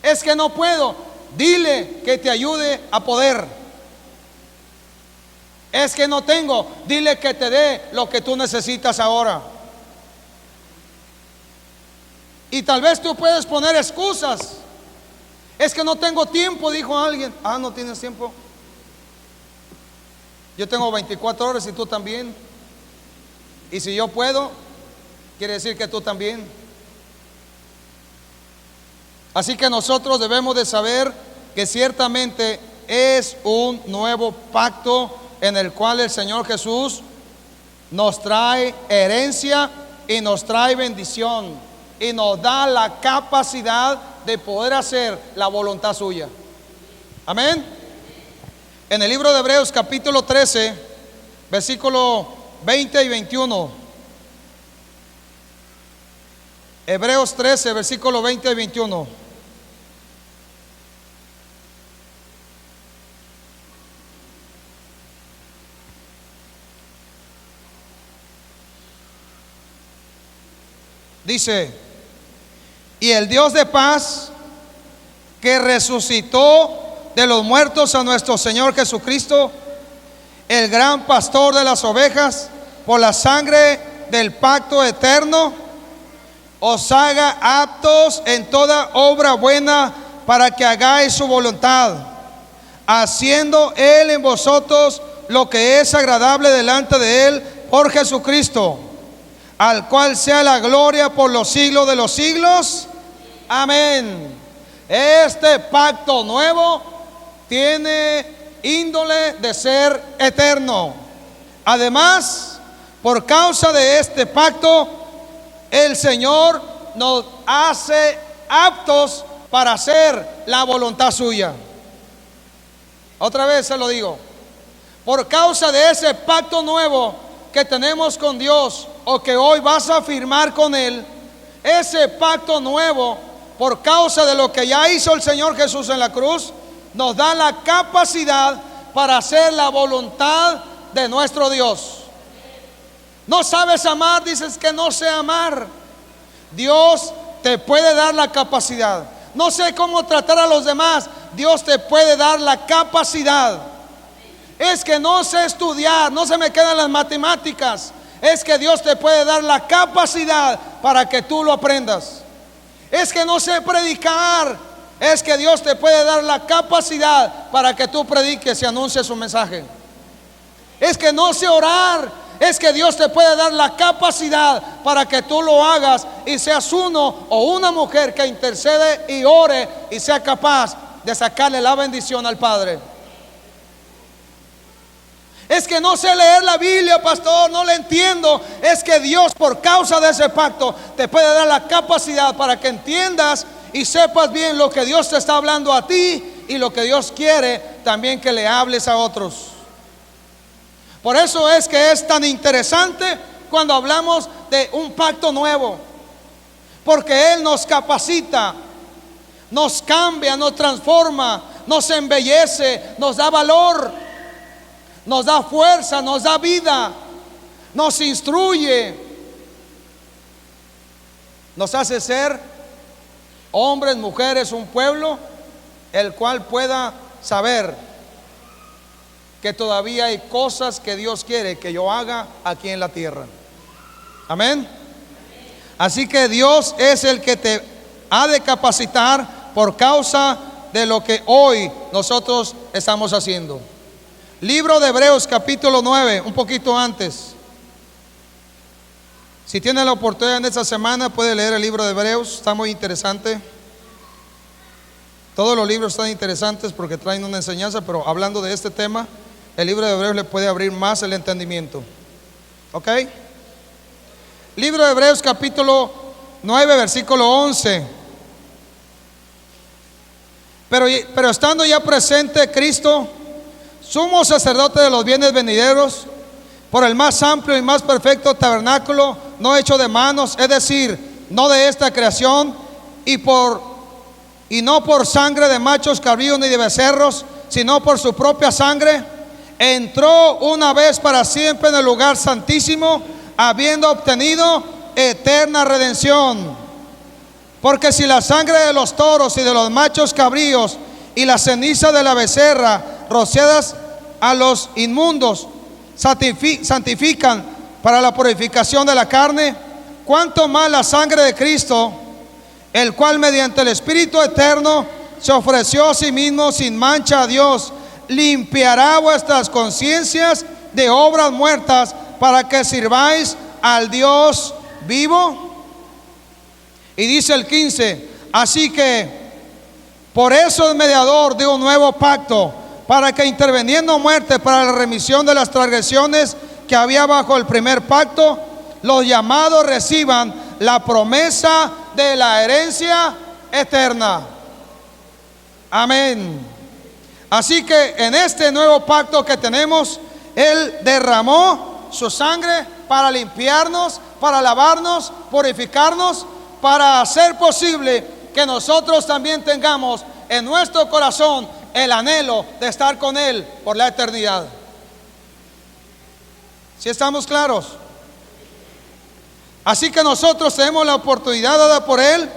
Es que no puedo, dile que te ayude a poder. Es que no tengo, dile que te dé lo que tú necesitas ahora. Y tal vez tú puedes poner excusas. Es que no tengo tiempo, dijo alguien. Ah, ¿no tienes tiempo? Yo tengo 24 horas y tú también. Y si yo puedo, quiere decir que tú también. Así que nosotros debemos de saber que ciertamente es un nuevo pacto en el cual el Señor Jesús nos trae herencia y nos trae bendición y nos da la capacidad de poder hacer la voluntad suya. Amén. En el libro de Hebreos capítulo 13, versículo 20 y 21. Hebreos 13, versículo 20 y 21. Dice: y el Dios de paz, que resucitó de los muertos a nuestro Señor Jesucristo, el gran pastor de las ovejas, por la sangre del pacto eterno, os haga aptos en toda obra buena, para que hagáis su voluntad, haciendo Él en vosotros lo que es agradable delante de Él, por Jesucristo, al cual sea la gloria por los siglos de los siglos. Amén. Este pacto nuevo tiene índole de ser eterno. Además, por causa de este pacto, el Señor nos hace aptos para hacer la voluntad suya. Otra vez se lo digo: por causa de ese pacto nuevo que tenemos con Dios, o que hoy vas a firmar con Él, ese pacto nuevo, por causa de lo que ya hizo el Señor Jesús en la cruz, nos da la capacidad para hacer la voluntad de nuestro Dios. No sabes amar, dices que no sé amar. Dios te puede dar la capacidad. No sé cómo tratar a los demás, Dios te puede dar la capacidad. Es que no sé estudiar, no se me quedan las matemáticas. Es que Dios te puede dar la capacidad para que tú lo aprendas. Es que no sé predicar. Es que Dios te puede dar la capacidad para que tú prediques y anuncies su mensaje. Es que no sé orar. Es que Dios te puede dar la capacidad para que tú lo hagas y seas uno o una mujer que intercede y ore y sea capaz de sacarle la bendición al Padre. Es que no sé leer la Biblia, pastor, no la entiendo. Es que Dios, por causa de ese pacto, te puede dar la capacidad para que entiendas y sepas bien lo que Dios te está hablando a ti y lo que Dios quiere también que le hables a otros. Por eso es que es tan interesante cuando hablamos de un pacto nuevo, porque Él nos capacita, nos cambia, nos transforma, nos embellece, nos da valor, nos da fuerza, nos da vida, nos instruye, nos hace ser hombres, mujeres, un pueblo el cual pueda saber que todavía hay cosas que Dios quiere que yo haga aquí en la tierra. Amén. Así que Dios es el que te ha de capacitar por causa de lo que hoy nosotros estamos haciendo. Libro de Hebreos capítulo 9, un poquito antes. Si tiene la oportunidad en esta semana puede leer el libro de Hebreos, está muy interesante. Todos los libros están interesantes porque traen una enseñanza, pero hablando de este tema, el libro de Hebreos le puede abrir más el entendimiento. ¿Ok? Libro de Hebreos capítulo 9, versículo 11. Pero estando ya presente Cristo, sumo sacerdote de los bienes venideros, por el más amplio y más perfecto tabernáculo, no hecho de manos, es decir, no de esta creación, y no por sangre de machos cabríos ni de becerros, sino por su propia sangre, entró una vez para siempre en el lugar santísimo, habiendo obtenido eterna redención. Porque si la sangre de los toros y de los machos cabríos y la ceniza de la becerra rociadas a los inmundos santifican para la purificación de la carne, cuánto más la sangre de Cristo, el cual mediante el Espíritu eterno se ofreció a sí mismo sin mancha a Dios, limpiará vuestras conciencias de obras muertas para que sirváis al Dios vivo. Y dice el 15, así que por eso es mediador de un nuevo pacto, para que interviniendo muerte para la remisión de las transgresiones que había bajo el primer pacto, los llamados reciban la promesa de la herencia eterna. Amén. Así que en este nuevo pacto que tenemos, Él derramó su sangre para limpiarnos, para lavarnos, purificarnos, para hacer posible que nosotros también tengamos en nuestro corazón el anhelo de estar con Él por la eternidad. ¿Sí estamos claros? Así que nosotros tenemos la oportunidad dada por Él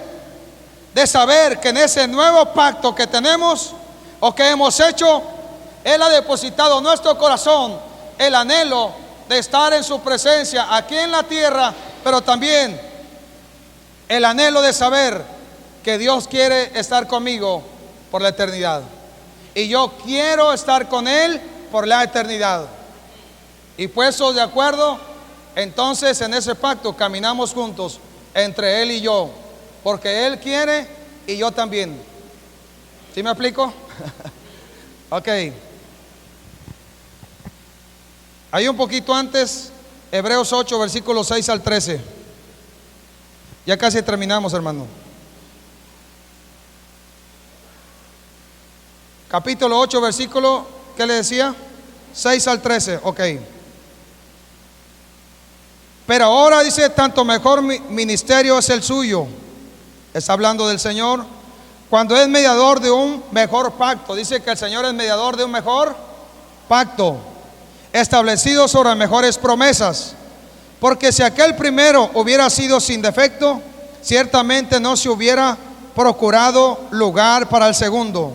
de saber que en ese nuevo pacto que tenemos o que hemos hecho, Él ha depositado en nuestro corazón el anhelo de estar en su presencia aquí en la tierra, pero también el anhelo de saber que Dios quiere estar conmigo por la eternidad. Y yo quiero estar con Él por la eternidad. Y puestos de acuerdo, entonces en ese pacto caminamos juntos entre Él y yo, porque Él quiere y yo también. ¿Sí me explico? Ok. Ahí un poquito antes, Hebreos 8, versículos 6 al 13. Ya casi terminamos, hermano. Capítulo 8, versículo, ¿qué le decía? 6 al 13, ok. Pero ahora dice, tanto mejor ministerio es el suyo. Está hablando del Señor. Cuando es mediador de un mejor pacto. Dice que el Señor es mediador de un mejor pacto, establecido sobre mejores promesas. Porque si aquel primero hubiera sido sin defecto, ciertamente no se hubiera procurado lugar para el segundo.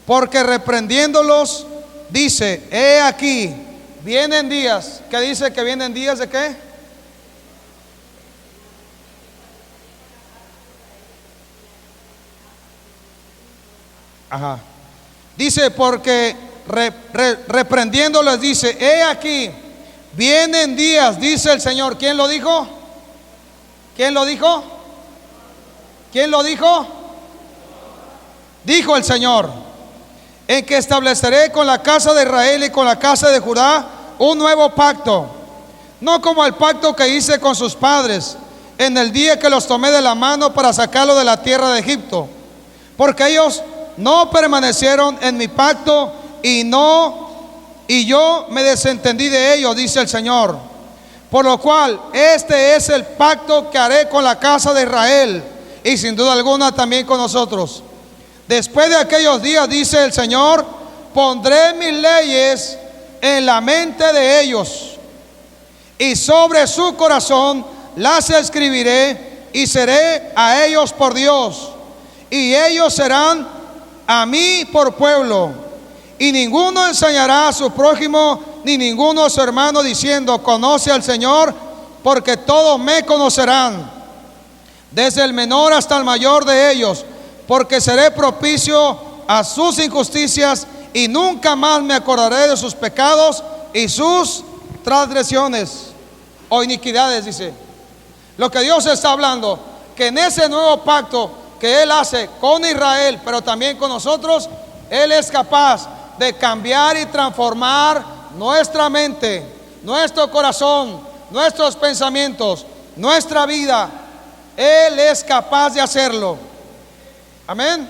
Porque reprendiéndolos, dice, he aquí, vienen días. ¿Qué dice? Que vienen días de qué? Ajá. Dice, porque reprendiéndoles dice, he aquí, vienen días, dice el Señor. ¿Quién lo dijo? ¿Quién lo dijo? ¿Quién lo dijo? Dijo el Señor, en que estableceré con la casa de Israel y con la casa de Judá un nuevo pacto, no como el pacto que hice con sus padres en el día que los tomé de la mano para sacarlo de la tierra de Egipto, porque ellos no permanecieron en mi pacto y yo me desentendí de ellos, dice el Señor. Por lo cual, este es el pacto que haré con la casa de Israel, y sin duda alguna también con nosotros. Después de aquellos días, dice el Señor, pondré mis leyes en la mente de ellos, y sobre su corazón las escribiré, y seré a ellos por Dios, y ellos serán a mí por pueblo. Y ninguno enseñará a su prójimo, ni ninguno a su hermano, diciendo, conoce al Señor, porque todos me conocerán, desde el menor hasta el mayor de ellos, porque seré propicio a sus injusticias, y nunca más me acordaré de sus pecados y sus transgresiones o iniquidades, dice. Lo que Dios está hablando, que en ese nuevo pacto que Él hace con Israel, pero también con nosotros, Él es capaz de cambiar y transformar nuestra mente, nuestro corazón, nuestros pensamientos, nuestra vida. Él es capaz de hacerlo. Amén.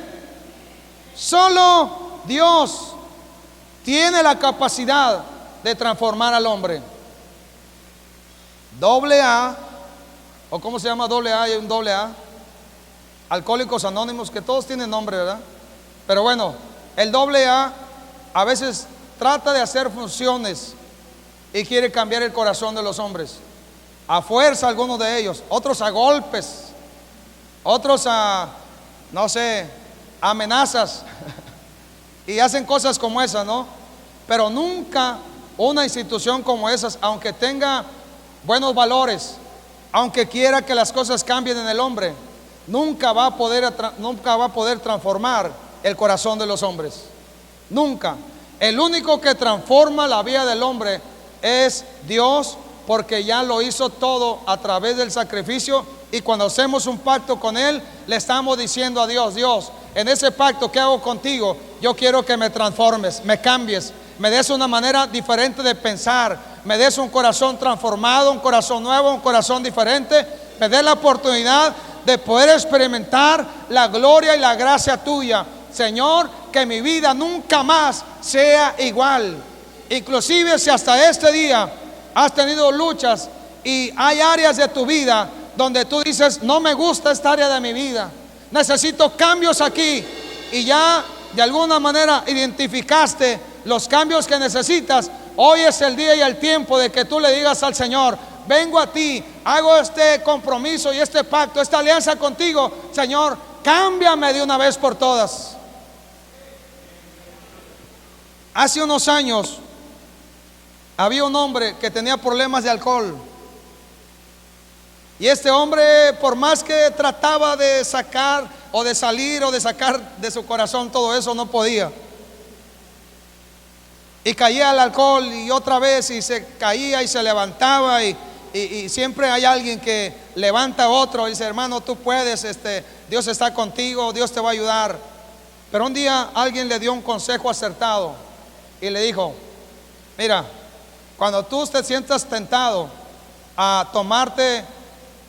Solo Dios tiene la capacidad de transformar al hombre. Doble A, o ¿cómo se llama doble A? Hay un doble A. Alcohólicos Anónimos, que todos tienen nombre, ¿verdad? Pero bueno, el doble A veces trata de hacer funciones y quiere cambiar el corazón de los hombres. A fuerza algunos de ellos, otros a golpes, otros a, no sé, amenazas. Y hacen cosas como esas, ¿no? Pero nunca una institución como esas, aunque tenga buenos valores, aunque quiera que las cosas cambien en el hombre, nunca va a poder transformar el corazón de los hombres. Nunca. El único que transforma la vida del hombre es Dios, porque ya lo hizo todo a través del sacrificio. Y cuando hacemos un pacto con Él, le estamos diciendo a Dios, Dios, en ese pacto que hago contigo, yo quiero que me transformes, me cambies, me des una manera diferente de pensar, me des un corazón transformado, un corazón nuevo, un corazón diferente, me des la oportunidad de poder experimentar la gloria y la gracia tuya. Señor, que mi vida nunca más sea igual. Inclusive si hasta este día has tenido luchas y hay áreas de tu vida donde tú dices, no me gusta esta área de mi vida, necesito cambios aquí, y ya de alguna manera identificaste los cambios que necesitas, hoy es el día y el tiempo de que tú le digas al Señor, vengo a ti, hago este compromiso y este pacto, esta alianza contigo, Señor, cámbiame de una vez por todas. Hace unos años había un hombre que tenía problemas de alcohol, y este hombre, por más que trataba de sacar o de salir o de sacar de su corazón todo eso, no podía. Y caía al alcohol y otra vez, y se caía y se levantaba, y siempre hay alguien que levanta a otro y dice, hermano, tú puedes, Dios está contigo, Dios te va a ayudar. Pero un día alguien le dio un consejo acertado y le dijo, mira, cuando tú te sientas tentado a tomarte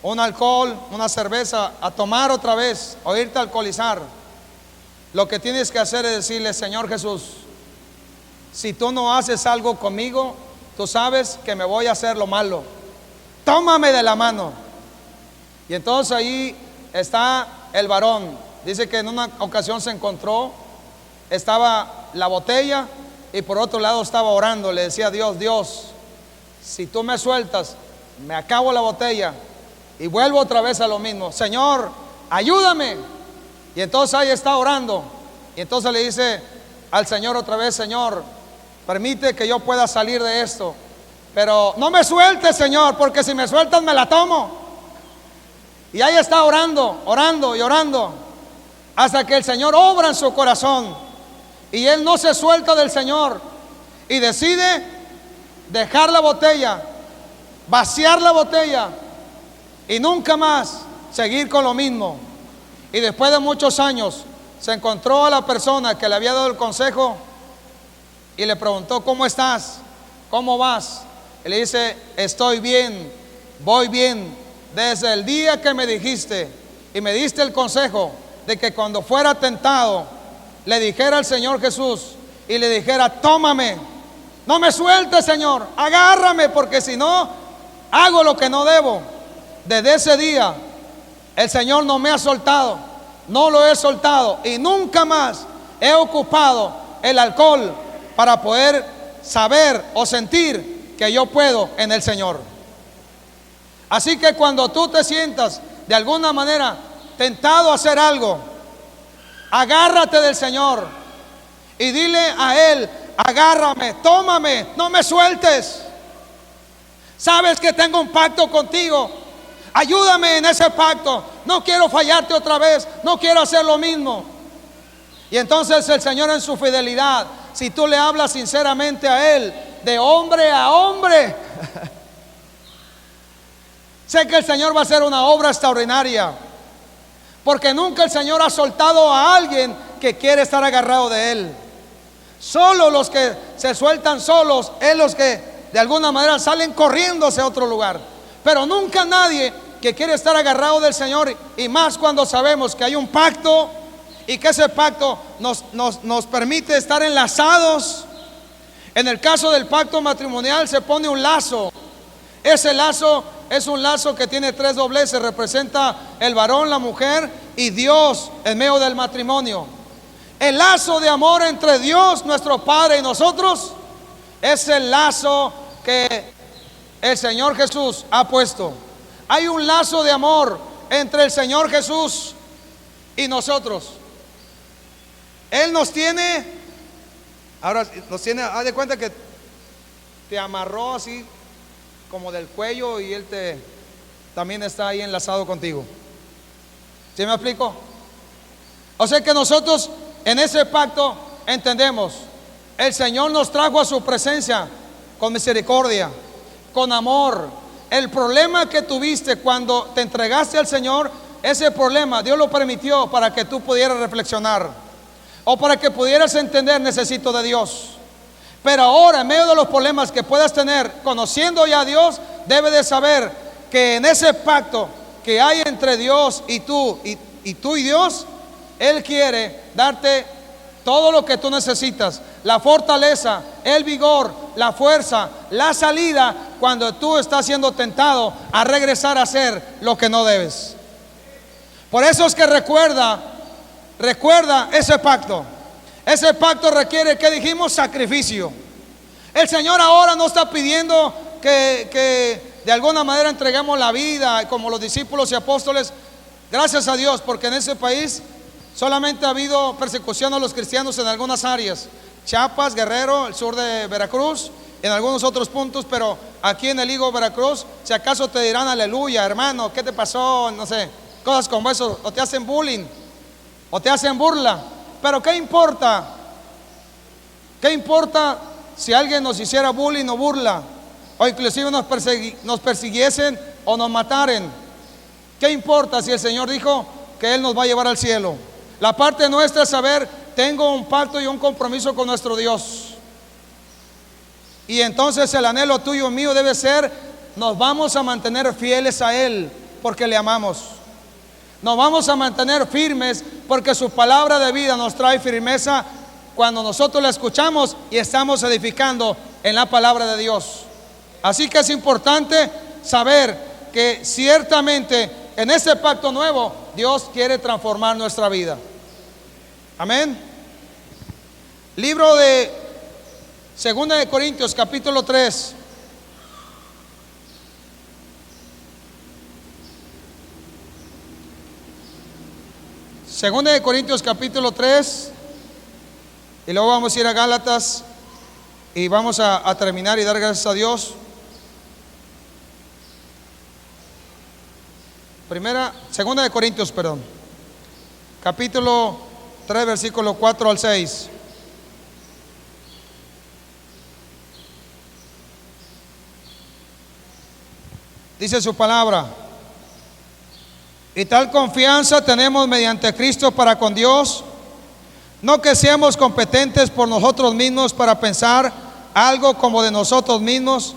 un alcohol, una cerveza, a tomar otra vez o irte a alcoholizar, lo que tienes que hacer es decirle, Señor Jesús, si tú no haces algo conmigo, tú sabes que me voy a hacer lo malo, tómame de la mano. Y entonces ahí está el varón. Dice que en una ocasión se encontró, estaba la botella y por otro lado estaba orando, le decía a Dios, Dios, si tú me sueltas, me acabo la botella y vuelvo otra vez a lo mismo, Señor, ayúdame. Y entonces ahí está orando, y entonces le dice al Señor otra vez, Señor, permite que yo pueda salir de esto, pero no me sueltes, Señor, porque si me sueltas me la tomo. Y ahí está orando, orando y orando, hasta que el Señor obra en su corazón, y él no se suelta del Señor, y decide dejar la botella, vaciar la botella, y nunca más seguir con lo mismo. Y después de muchos años se encontró a la persona que le había dado el consejo y le preguntó, ¿cómo estás? ¿Cómo vas? Y le dice, estoy bien, voy bien. Desde el día que me dijiste y me diste el consejo de que cuando fuera tentado le dijera al Señor Jesús y le dijera, tómame, no me sueltes, Señor, agárrame, porque si no, hago lo que no debo. Desde ese día el Señor no me ha soltado, no lo he soltado, y nunca más he ocupado el alcohol para poder saber o sentir que yo puedo en el Señor. Así que cuando tú te sientas de alguna manera tentado a hacer algo, agárrate del Señor y dile a Él: agárrame, tómame, no me sueltes. Sabes que tengo un pacto contigo, ayúdame en ese pacto. No quiero fallarte otra vez, no quiero hacer lo mismo. Y entonces el Señor, en su fidelidad, si tú le hablas sinceramente a Él, de hombre a hombre, sé que el Señor va a hacer una obra extraordinaria, porque nunca el Señor ha soltado a alguien que quiere estar agarrado de Él. Solo los que se sueltan solos es los que de alguna manera salen corriendo hacia otro lugar, pero nunca nadie que quiere estar agarrado del Señor, y más cuando sabemos que hay un pacto y que ese pacto nos permite estar enlazados. En el caso del pacto matrimonial se pone un lazo. Ese lazo es un lazo que tiene 3 dobleces, representa el varón, la mujer y Dios en medio del matrimonio. El lazo de amor entre Dios, nuestro Padre, y nosotros es el lazo que el Señor Jesús ha puesto. Hay un lazo de amor entre el Señor Jesús y nosotros. Él nos tiene, ahora nos tiene, haz de cuenta que te amarró así como del cuello, y Él también está ahí enlazado contigo. ¿Sí me explico? O sea que nosotros en ese pacto entendemos, el Señor nos trajo a su presencia con misericordia, con amor. El problema que tuviste cuando te entregaste al Señor, ese problema Dios lo permitió para que tú pudieras reflexionar, o para que pudieras entender: necesito de Dios. Pero ahora, en medio de los problemas que puedas tener, conociendo ya a Dios, debes de saber que en ese pacto que hay entre Dios y tú y Dios, Él quiere darte todo lo que tú necesitas: la fortaleza, el vigor, la fuerza, la salida cuando tú estás siendo tentado a regresar a hacer lo que no debes. Por eso es que recuerda ese pacto. Ese pacto requiere, ¿qué dijimos? Sacrificio. El Señor ahora no está pidiendo que de alguna manera entreguemos la vida como los discípulos y apóstoles. Gracias a Dios, porque en ese país solamente ha habido persecución a los cristianos en algunas áreas: Chiapas, Guerrero, el sur de Veracruz, en algunos otros puntos. Pero aquí en el Higo, Veracruz, si acaso te dirán: aleluya, hermano, ¿qué te pasó? No sé, cosas como eso, o te hacen bullying, o te hacen burla. Pero ¿qué importa? ¿Qué importa si alguien nos hiciera bullying o burla? O inclusive nos persiguiesen o nos mataren. ¿Qué importa si el Señor dijo que Él nos va a llevar al cielo? La parte nuestra es saber: tengo un pacto y un compromiso con nuestro Dios. Y entonces el anhelo tuyo y mío debe ser: nos vamos a mantener fieles a Él porque le amamos. Nos vamos a mantener firmes porque su palabra de vida nos trae firmeza cuando nosotros la escuchamos y estamos edificando en la palabra de Dios. Así que es importante saber que ciertamente en este pacto nuevo Dios quiere transformar nuestra vida. Amén. Libro de 2 de Corintios, capítulo 3. Segunda de Corintios capítulo 3, y luego vamos a ir a Gálatas y vamos a terminar y dar gracias a Dios. Segunda de Corintios, perdón, capítulo 3, versículo 4 al 6. Dice su palabra: y tal confianza tenemos mediante Cristo para con Dios, no que seamos competentes por nosotros mismos para pensar algo como de nosotros mismos,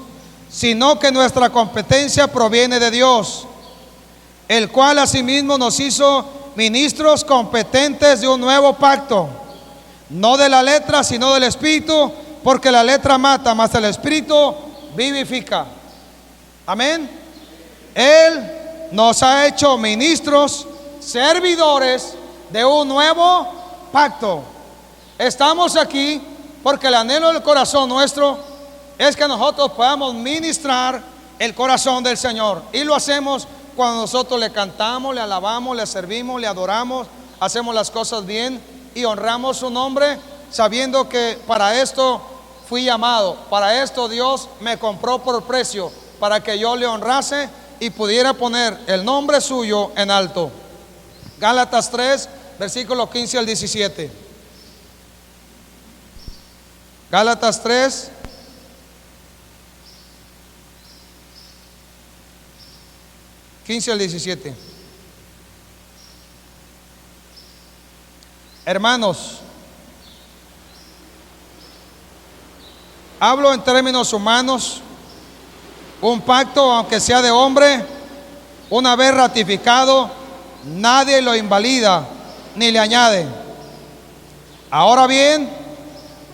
sino que nuestra competencia proviene de Dios, el cual asimismo nos hizo ministros competentes de un nuevo pacto, no de la letra, sino del Espíritu, porque la letra mata, mas el Espíritu vivifica. Amén. Él nos ha hecho ministros, servidores de un nuevo pacto. Estamos aquí porque el anhelo del corazón nuestro es que nosotros podamos ministrar el corazón del Señor. Y lo hacemos cuando nosotros le cantamos, le alabamos, le servimos, le adoramos, hacemos las cosas bien y honramos su nombre, sabiendo que para esto fui llamado, para esto Dios me compró por precio, para que yo le honrase y pudiera poner el nombre suyo en alto. Gálatas 3, versículo 15 al 17. Gálatas 3, ...15 al 17. Hermanos, hablo en términos humanos. Un pacto, aunque sea de hombre, una vez ratificado, nadie lo invalida ni le añade. Ahora bien,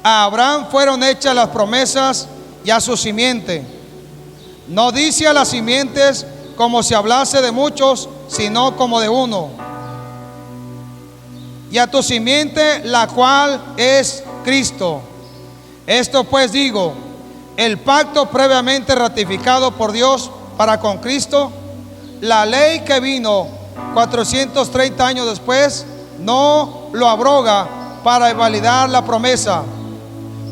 a Abraham fueron hechas las promesas y a su simiente. No dice a las simientes como si hablase de muchos, sino como de uno. Y a tu simiente, la cual es Cristo. Esto pues digo, el pacto previamente ratificado por Dios para con Cristo, la ley que vino 430 años después, no lo abroga para validar la promesa.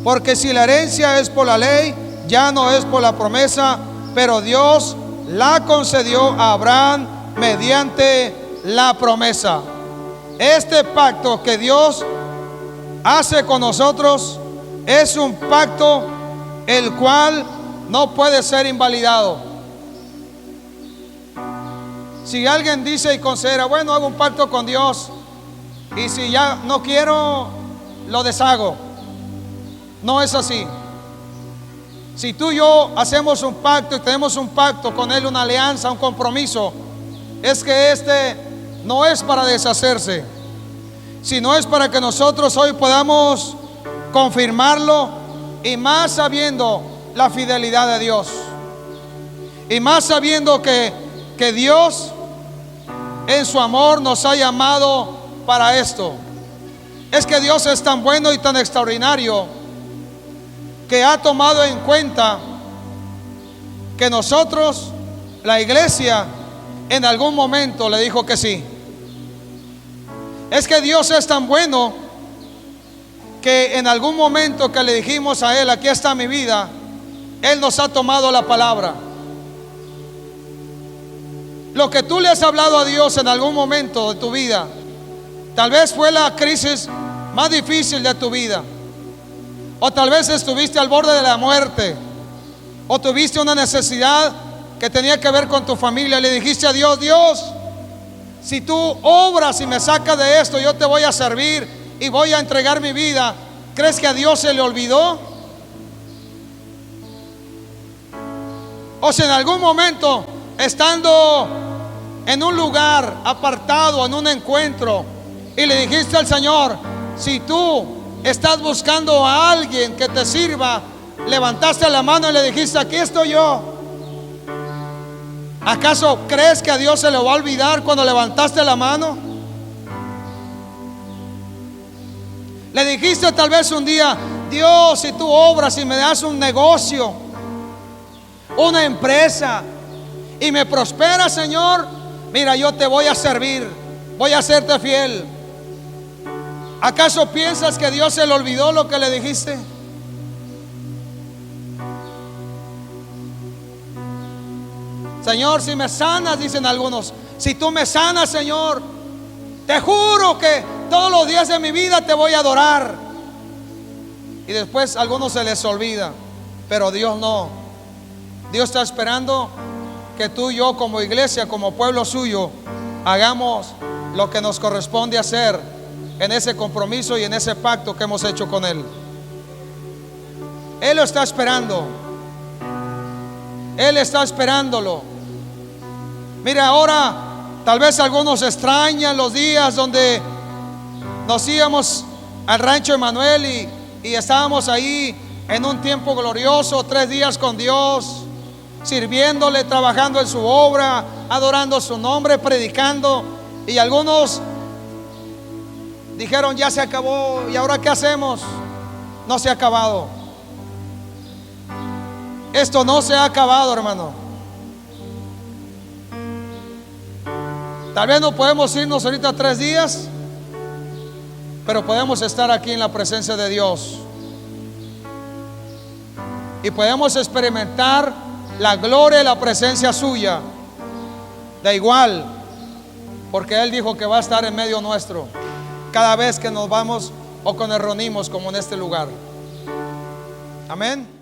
Porque si la herencia es por la ley, ya no es por la promesa, pero Dios la concedió a Abraham mediante la promesa. Este pacto que Dios hace con nosotros es un pacto el cual no puede ser invalidado. Si alguien dice y considera, bueno, hago un pacto con Dios y si ya no quiero, lo deshago. No es así. Si tú y yo hacemos un pacto y tenemos un pacto con Él, una alianza, un compromiso, es que este no es para deshacerse, sino es para que nosotros hoy podamos confirmarlo, y más sabiendo la fidelidad de Dios, y más sabiendo que Dios en su amor nos ha llamado para esto. Es que Dios es tan bueno y tan extraordinario que ha tomado en cuenta que nosotros, la iglesia, en algún momento le dijo que sí. Es que Dios es tan bueno que en algún momento que le dijimos a Él, aquí está mi vida, Él nos ha tomado la palabra. Lo que tú le has hablado a Dios en algún momento de tu vida, tal vez fue la crisis más difícil de tu vida, o tal vez estuviste al borde de la muerte, o tuviste una necesidad que tenía que ver con tu familia. Le dijiste a Dios, Dios, si tú obras y me sacas de esto, yo te voy a servir y voy a entregar mi vida. ¿Crees que a Dios se le olvidó? O si en algún momento, estando en un lugar apartado, en un encuentro, y le dijiste al Señor, si tú estás buscando a alguien que te sirva, levantaste la mano y le dijiste, aquí estoy yo. ¿Acaso crees que a Dios se le va a olvidar cuando levantaste la mano? Le dijiste tal vez un día, Dios, si tú obras y me das un negocio, una empresa, y me prosperas, Señor, mira, yo te voy a servir, voy a serte fiel. ¿Acaso piensas que Dios se le olvidó lo que le dijiste? Señor, si me sanas, dicen algunos, si tú me sanas, Señor, te juro que todos los días de mi vida te voy a adorar. Y después a algunos se les olvida, pero Dios no. Dios está esperando que tú y yo como iglesia, como pueblo suyo, hagamos lo que nos corresponde hacer en ese compromiso y en ese pacto que hemos hecho con Él. Él lo está esperando. Él está esperándolo. Mira, ahora tal vez algunos extrañan los días donde nos íbamos al rancho Emanuel y estábamos ahí en un tiempo glorioso, 3 días con Dios, sirviéndole, trabajando en su obra, adorando su nombre, predicando. Y algunos dijeron, ya se acabó, ¿y ahora qué hacemos? No se ha acabado. Esto no se ha acabado, hermano. Tal vez no podemos irnos ahorita 3 días, pero podemos estar aquí en la presencia de Dios y podemos experimentar la gloria y la presencia suya. Da igual, porque Él dijo que va a estar en medio nuestro cada vez que nos vamos o que nos reunimos como en este lugar. Amén.